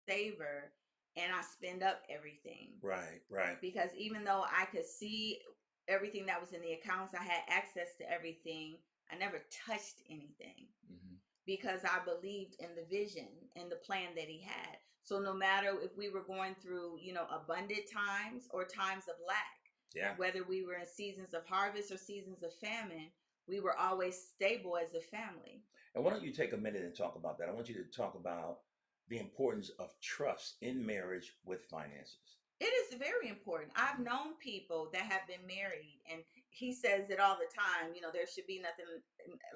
save her and I spend up everything. Right, right. Because even though I could see everything that was in the accounts, I had access to everything, I never touched anything. Mhm. Because I believed in the vision and the plan that he had. So no matter if we were going through, abundant times or times of lack, Yeah. whether we were in seasons of harvest or seasons of famine, we were always stable as a family. And why don't you take a minute and talk about that? I want you to talk about the importance of trust in marriage with finances. It is very important. I've known people that have been married, and he says it all the time. There should be nothing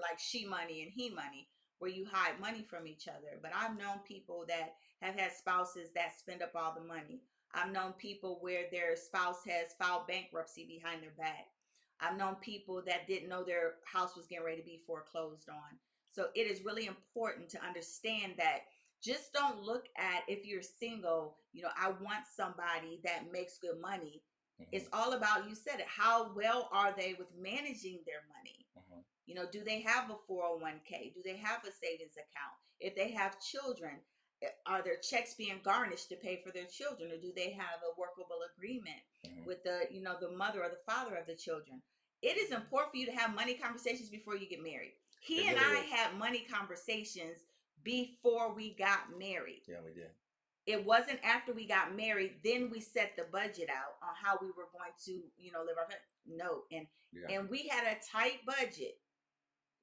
like she money and he money where you hide money from each other. But I've known people that have had spouses that spend up all the money. I've known people where their spouse has filed bankruptcy behind their back. I've known people that didn't know their house was getting ready to be foreclosed on. So it is really important to understand that. Just don't look at, if you're single, I want somebody that makes good money. Mm-hmm. It's all about, you said it, how well are they with managing their money? Mm-hmm. Do they have a 401k? Do they have a savings account? If they have children, are their checks being garnished to pay for their children, or do they have a workable agreement Mm-hmm. with the mother or the father of the children? It is important for you to have money conversations before you get married. He and I had money conversations before we got married. Yeah, we did. It wasn't after we got married, then we set the budget out on how we were going to, live our life. No. And we had a tight budget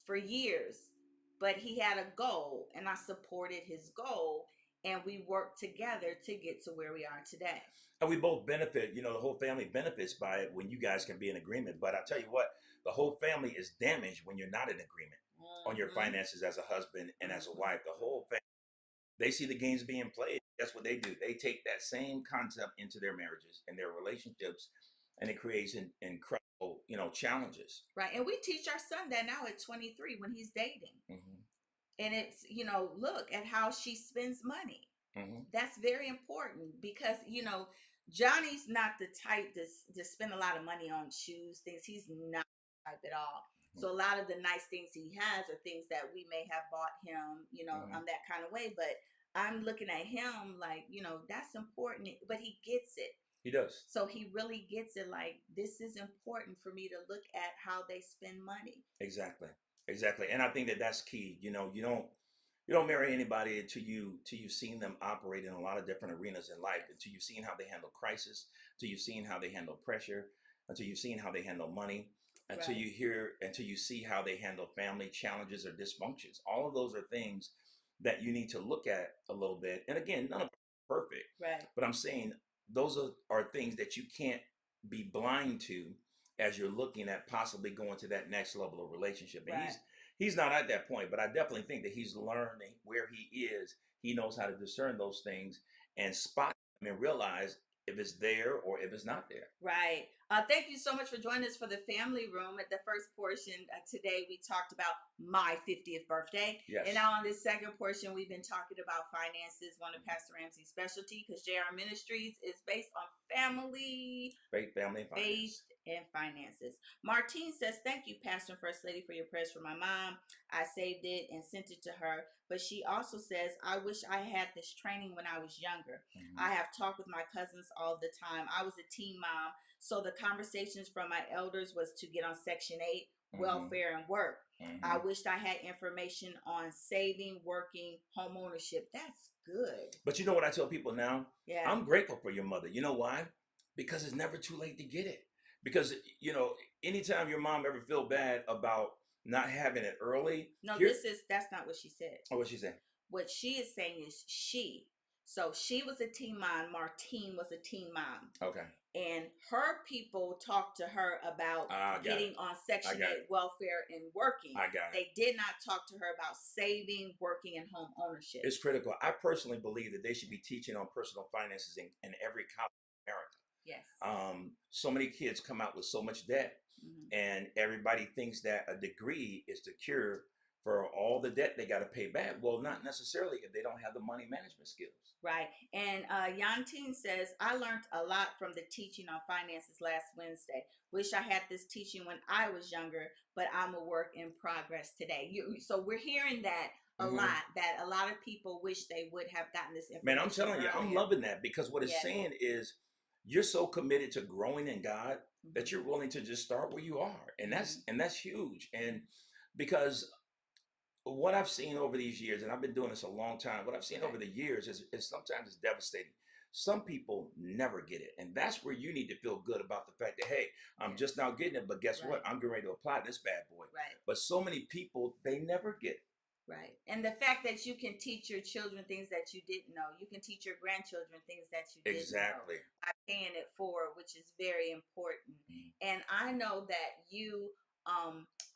for years, but he had a goal and I supported his goal, and we worked together to get to where we are today. And we both benefit, the whole family benefits by it when you guys can be in agreement. But I'll tell you what, the whole family is damaged when you're not in agreement on your finances as a husband and as a wife. The whole family, they see the games being played. That's what they do. They take that same concept into their marriages and their relationships, and it creates incredible, challenges. Right. And we teach our son that now at 23 when he's dating. Mm-hmm. And it's, look at how she spends money. Mm-hmm. That's very important because, Johnny's not the type to spend a lot of money on shoes, things. He's not the type at all. Mm-hmm. So a lot of the nice things he has are things that we may have bought him, on that kind of way. But I'm looking at him like, that's important, but he gets it. He does. So he really gets it. Like, this is important for me to look at how they spend money. Exactly. Exactly. And I think that that's key. You don't marry anybody until you've seen them operate in a lot of different arenas in life, until you've seen how they handle crisis, until you've seen how they handle pressure, until you've seen how they handle money, until you see how they handle family challenges or dysfunctions. All of those are things that you need to look at a little bit. And again, none of them are perfect. Right. But I'm saying those are things that you can't be blind to as you're looking at possibly going to that next level of relationship. And Right. he's not at that point, but I definitely think that he's learning where he is. He knows how to discern those things and spot them and realize if it's there or if it's not there. Right. Thank you so much for joining us for the family room. At the first portion today, we talked about my 50th birthday. Yes. And now on this second portion, we've been talking about finances, one of Pastor Ramsey's specialty, because JR Ministries is based on family, faith, family, and faith, and finances. Martine says, thank you, Pastor and First Lady, for your prayers for my mom. I saved it and sent it to her. But she also says, I wish I had this training when I was younger. Mm-hmm. I have talked with my cousins all the time. I was a teen mom, so the conversations from my elders was to get on Section 8, welfare, and work. I wished I had information on saving, working, home ownership. That's good. But you know what I tell people now? Yeah. I'm grateful for your mother. You know why? Because it's never too late to get it. Because, anytime your mom ever feel bad about not having it early. No, that's not what she said. Oh, what she said? What she is saying is So she was a teen mom. Martine was a teen mom. Okay. And her people talked to her about getting on Section 8 welfare and working. I got it. They did not talk to her about saving, working, and home ownership. It's critical. I personally believe that they should be teaching on personal finances in every college in America. Yes. So many kids come out with so much debt, and everybody thinks that a degree is the cure for all the debt they got to pay back. Well, not necessarily if they don't have the money management skills. Right. And Yantin says, I learned a lot from the teaching on finances last Wednesday. Wish I had this teaching when I was younger, but I'm a work in progress today. So we're hearing that a lot, that a lot of people wish they would have gotten this information. Man, I'm telling you, I'm loving that, because what it's saying is you're so committed to growing in God that you're willing to just start where you are. And that's huge. And because what I've seen over these years, and I've been doing this a long time, what I've seen over the years is sometimes it's devastating. Some people never get it. And that's where you need to feel good about the fact that, hey, I'm just now getting it, but guess what? I'm getting ready to apply this bad boy. Right. But so many people, they never get it. Right. And the fact that you can teach your children things that you didn't know. You can teach your grandchildren things that you didn't know. By paying it forward, which is very important. And I know that you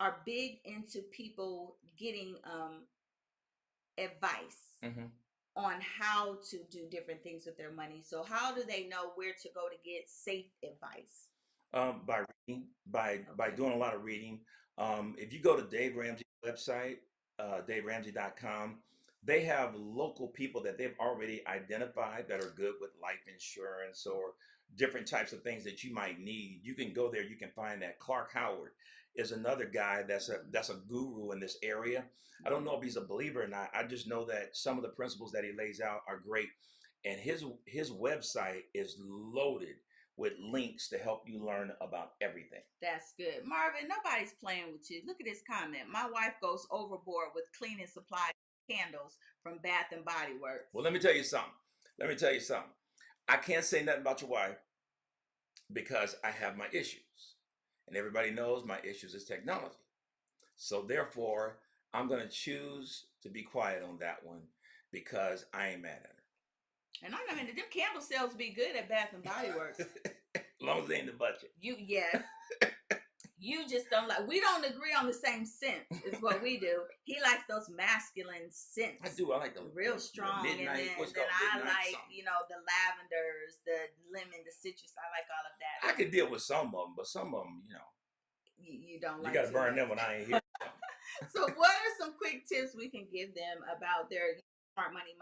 are big into people getting advice on how to do different things with their money. So how do they know where to go to get safe advice? By reading, by doing a lot of reading. If you go to Dave Ramsey's website, DaveRamsey.com, they have local people that they've already identified that are good with life insurance or different types of things that you might need. You can go there. You can find that. Clark Howard is another guy that's a guru in this area. I don't know if he's a believer or not. I just know that some of the principles that he lays out are great. And his website is loaded with links to help you learn about everything. That's good. Marvin, nobody's playing with you. Look at this comment. My wife goes overboard with cleaning supply candles from Bath and Body Works. Well, let me tell you something. I can't say nothing about your wife because I have my issues. And everybody knows my issues is technology. So therefore, I'm going to choose to be quiet on that one because I ain't mad at her. And I mean, the candle sales be good at Bath and Body Works. As long as they in the budget. Yes. You just don't like. We don't agree on the same scent. Is what we do. He likes those masculine scents. I do. I like the real strong. The midnight, and then I like the lavenders, the lemon, the citrus. I like all of that. I could deal with some of them, but some of them, you don't like. You got to burn them when I ain't here. So, what are some quick tips we can give them about their smart money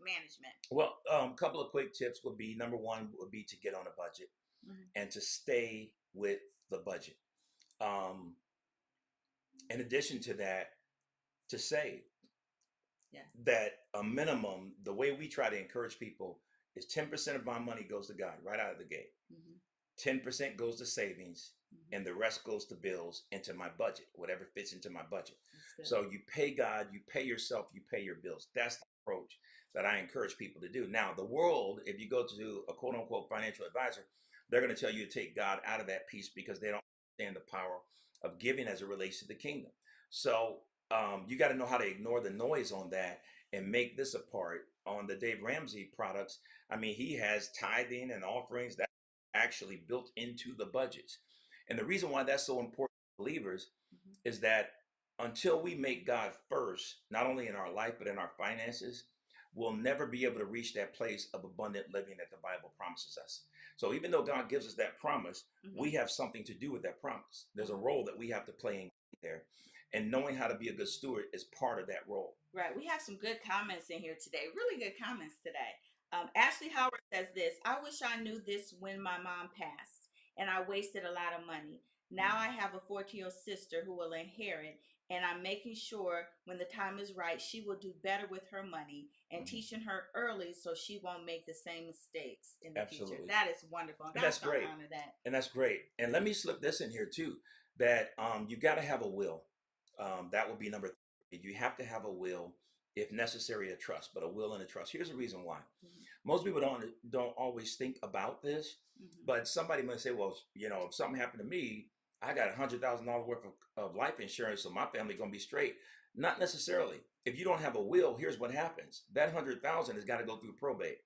management? Well, a couple of quick tips would be, number one would be to get on a budget and to stay with the budget. In addition to that, to save. That a minimum, the way we try to encourage people is 10% of my money goes to God right out of the gate. 10% goes to savings, and the rest goes to bills into my budget, whatever fits into my budget. So you pay God, you pay yourself, you pay your bills. That's the approach that I encourage people to do. Now, the world, if you go to a quote unquote financial advisor, they're going to tell you to take God out of that piece because they don't understand the power of giving as it relates to the kingdom. So you got to know how to ignore the noise on that and make this a part. On the Dave Ramsey products, I mean, he has tithing and offerings that actually built into the budgets. And the reason why that's so important to believers is that until we make God first, not only in our life, but in our finances, we'll never be able to reach that place of abundant living that the Bible promises us. So even though God gives us that promise, we have something to do with that promise. There's a role that we have to play in there. And knowing how to be a good steward is part of that role. Right. We have some good comments in here today. Really good comments today. Ashley Howard says this: I wish I knew this when my mom passed and I wasted a lot of money. Now I have a 14-year-old sister who will inherit, and I'm making sure when the time is right, she will do better with her money and teaching her early so she won't make the same mistakes in the future. That is wonderful. And that's great. And that's great. And let me slip this in here too, that you got to have a will. That would be number 3. You have to have a will, if necessary, a trust, but a will and a trust. Here's the reason why. Most people don't always think about this, but somebody might say, well, if something happened to me, I got $100,000 worth of life insurance, so my family's going to be straight. Not necessarily. If you don't have a will, here's what happens. That 100,000 has got to go through probate.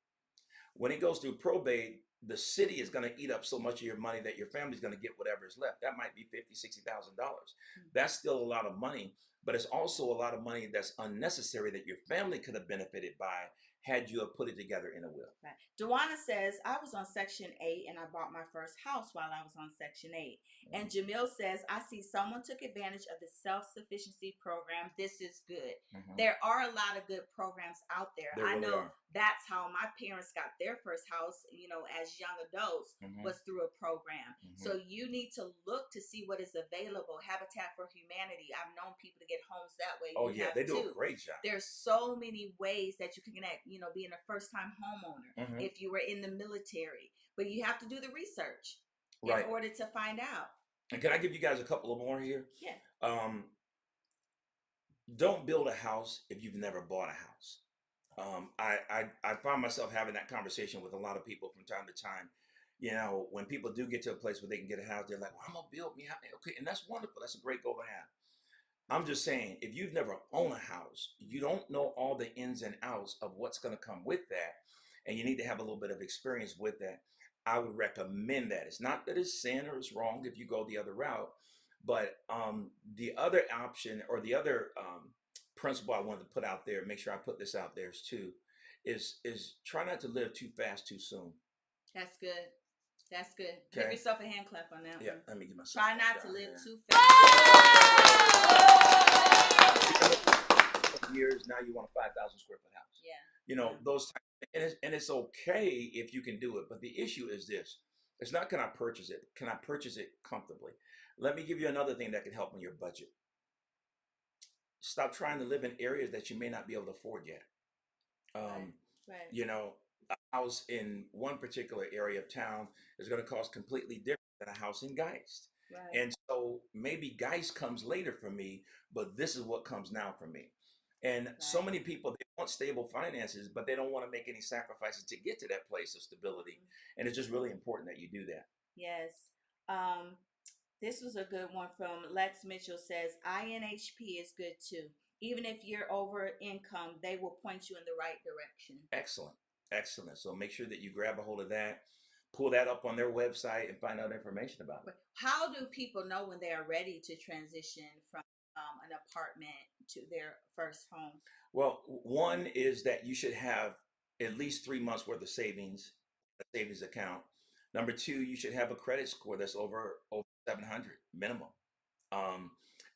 When it goes through probate, the city is going to eat up so much of your money that your family's going to get whatever is left. That might be $50,000, $60,000. That's still a lot of money, but it's also a lot of money that's unnecessary that your family could have benefited by had you have put it together in a will. Right. Dewana says, I was on Section 8 and I bought my first house while I was on Section 8. And Jamil says, I see someone took advantage of the self-sufficiency program. This is good. There are a lot of good programs out there. I really know are. That's how my parents got their first house, as young adults, was through a program. So you need to look to see what is available. Habitat for Humanity. I've known people to get homes that way. Oh, yeah, they do a great job. There's so many ways that you can connect, being a first-time homeowner, if you were in the military. But you have to do the research in order to find out. And can I give you guys a couple of more here? Yeah. Don't build a house if you've never bought a house. I find myself having that conversation with a lot of people from time to time. When people do get to a place where they can get a house, they're like, well, I'm going to build me a house. Okay, and that's wonderful. That's a great goal to have. I'm just saying, if you've never owned a house, you don't know all the ins and outs of what's going to come with that, and you need to have a little bit of experience with that. I would recommend that. It's not that it's sin or it's wrong if you go the other route, but the other option or the other principle I wanted to put out there, make sure I put this out there too, is try not to live too fast too soon. That's good. That's good. Okay. Give yourself a hand clap on that. Yeah, let me give myself. Try not to live too fast. Years now, you want a 5,000 square foot house. Yeah. Those types, and it's okay if you can do it. But the issue is this: it's not can I purchase it? Can I purchase it comfortably? Let me give you another thing that can help on your budget. Stop trying to live in areas that you may not be able to afford yet. Right. A house in one particular area of town is going to cost completely different than a house in Geist. Right. And so maybe Geist comes later for me, but this is what comes now for me. And so many people, they want stable finances, but they don't want to make any sacrifices to get to that place of stability. And it's just really important that you do that. Yes. This was a good one from Lex Mitchell says, INHP is good too. Even if you're over income, they will point you in the right direction. Excellent. Excellent. So make sure that you grab a hold of that, pull that up on their website and find out information about it. How do people know when they are ready to transition from an apartment to their first home? Well, one is that you should have at least 3 months worth of savings, a savings account. Number two, you should have a credit score that's over 700 minimum.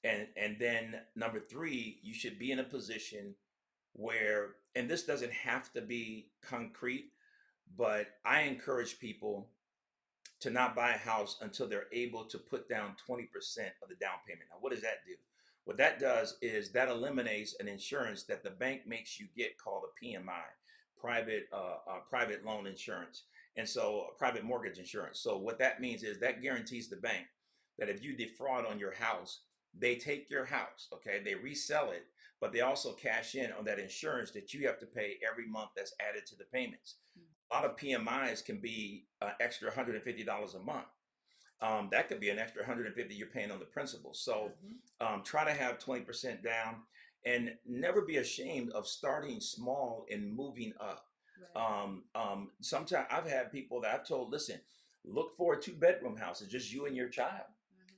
And then number three, you should be in a position where, and this doesn't have to be concrete, but I encourage people to not buy a house until they're able to put down 20% of the down payment. Now, what does that do? What that does is that eliminates an insurance that the bank makes you get called a PMI, private loan insurance, and so private mortgage insurance. So what that means is that guarantees the bank that if you defraud on your house, they take your house, okay? They resell it, but they also cash in on that insurance that you have to pay every month that's added to the payments. A lot of PMIs can be extra $150 a month. That could be an extra $150 you're paying on the principal. So try to have 20% down and never be ashamed of starting small and moving up. Right. Sometimes I've had people that I've told, listen, look for a 2-bedroom house. It's just you and your child.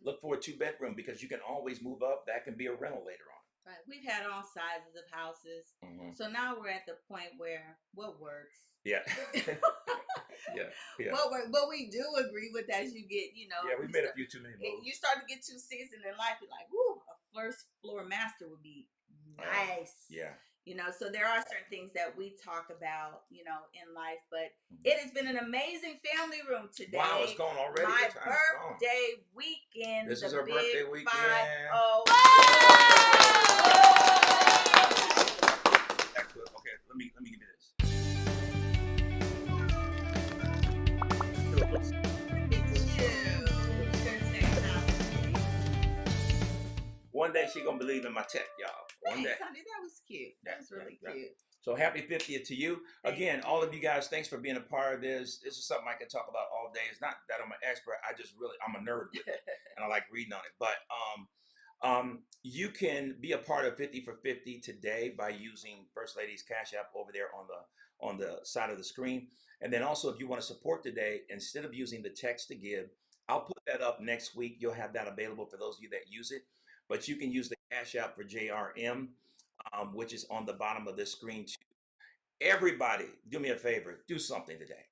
Look for a 2-bedroom because you can always move up. That can be a rental later on. Right. We've had all sizes of houses. So now we're at the point where what works. Yeah. Yeah. But we do agree with as you get, Yeah, we made a few too many moves. You start to get too seasoned in life, you're like, woo, a first floor master would be nice. Yeah. So there are certain things that we talk about, in life, but it has been an amazing family room today. Wow, it's gone already. My birthday weekend. This is our birthday weekend. 5-0. Excellent. Okay, let me give you this. One day she gonna believe in my tech, y'all. One day. Honey, that was cute. That was really cute. So happy 50th to you. Again, all of you guys, thanks for being a part of this. This is something I can talk about all day. It's not that I'm an expert. I'm a nerd with it. And I like reading on it. But You can be a part of 50 for 50 today by using First Lady's Cash App over there on the side of the screen. And then also, if you want to support today, instead of using the text to give, I'll put that up next week. You'll have that available for those of you that use it. But you can use the Cash App for JRM, which is on the bottom of this screen too. Everybody, do me a favor, do something today.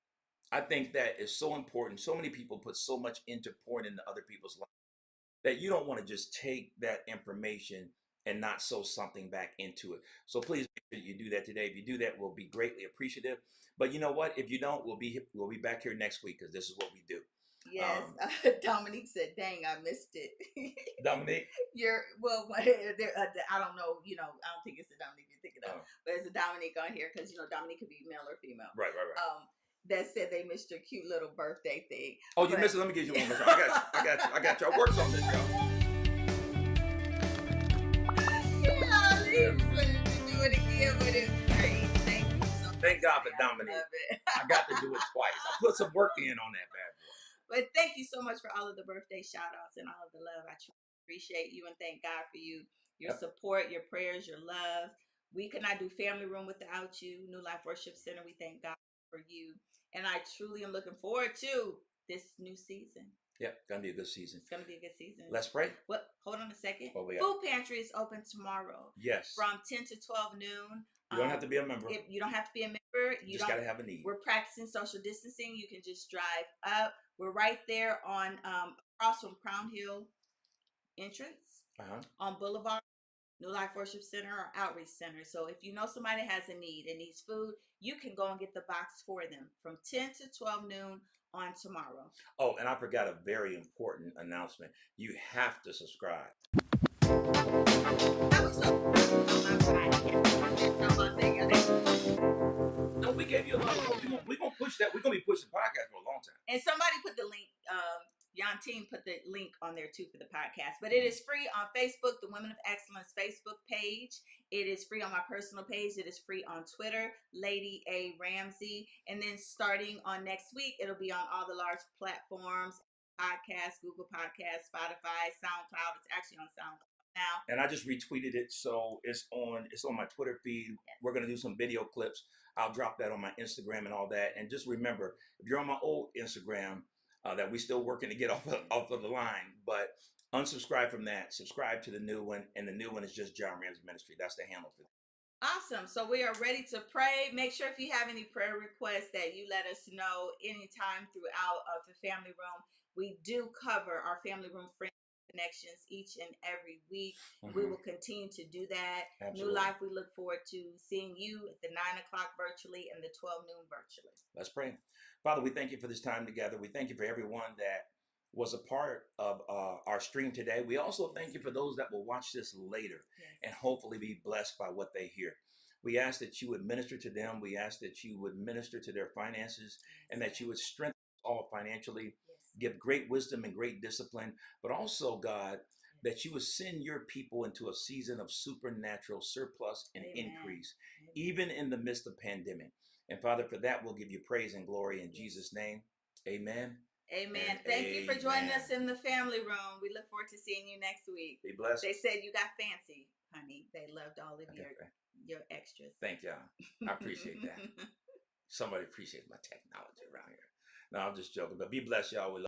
I think that is so important. So many people put so much into pouring into other people's lives that you don't want to just take that information and not sow something back into it. So please make sure you do that today. If you do that, we'll be greatly appreciative. But you know what? If you don't, we'll be back here next week because this is what we do. Yes, Dominique said, "Dang, I missed it." Dominique, I don't know. You know, I don't think it's a Dominique you're thinking of, but it's a Dominique on here because you know Dominique could be male or female. Right. That said they missed your cute little birthday thing. Oh, you missed it. Let me get you one more time. I got you. I worked on this, y'all. Yeah, to do it again, but it's great. Thank you so much. Thank God for Dominique. I got to do it twice. I put some work in on that bad boy. But thank you so much for all of the birthday shout outs and all of the love. I truly appreciate you and thank God for you, your support, your prayers, your love. We could not do Family Room without you. New Life Worship Center, we thank God for you. And I truly am looking forward to this new season. Yep, gonna be a good season. It's gonna be a good season. Let's pray. Well, hold on a second. Food Pantry is open tomorrow. Yes. From 10 to 12 noon. You don't have to be a member. You don't have to be a member. You just gotta have a need. We're practicing social distancing. You can just drive up. We're right there on across from Crown Hill entrance on Boulevard. New Life Worship Center or Outreach Center. So if you know somebody has a need and needs food, you can go and get the box for them from 10 to 12 noon on tomorrow. Oh, and I forgot a very important announcement. You have to subscribe. No, we gave you a lot. We're gonna push that. We're gonna be pushing podcast for a long time. And somebody put the link. Team put the link on there too for the podcast. But it is free on Facebook, the Women of Excellence Facebook page. It is free on my personal page. It is free on Twitter, Lady A Ramsey. And then starting on next week, it'll be on all the large platforms, podcasts, Google Podcasts, Spotify, SoundCloud. It's actually on SoundCloud now. And I just retweeted it, so it's on my Twitter feed. Yes. We're gonna do some video clips. I'll drop that on my Instagram and all that. And just remember, if you're on my old Instagram, that we're still working to get off of the line, but unsubscribe from that. Subscribe to the new one, and the new one is just John Ramsey Ministry. That's the handle for that. Awesome. So we are ready to pray. Make sure if you have any prayer requests that you let us know anytime throughout the Family Room. We do cover our Family Room friends connections each and every week. We will continue to do that. Absolutely. New Life, we look forward to seeing you at the 9 o'clock virtually and the 12 noon virtually. Let's pray. Father, we thank you for this time together. We thank you for everyone that was a part of our stream today. We also thank you for those that will watch this later and hopefully be blessed by what they hear. We ask that you would minister to them. We ask that you would minister to their finances and that you would strengthen all financially, give great wisdom and great discipline, but also, God, that you would send your people into a season of supernatural surplus and increase, even in the midst of pandemic. And Father, for that, we'll give you praise and glory in Jesus' name. Amen. Amen. Thank you for joining us in the Family Room. We look forward to seeing you next week. Be blessed. They said you got fancy, honey. They loved all of your extras. Thank y'all. I appreciate that. Somebody appreciates my technology around here. No, I'm just joking, but be blessed, y'all. We love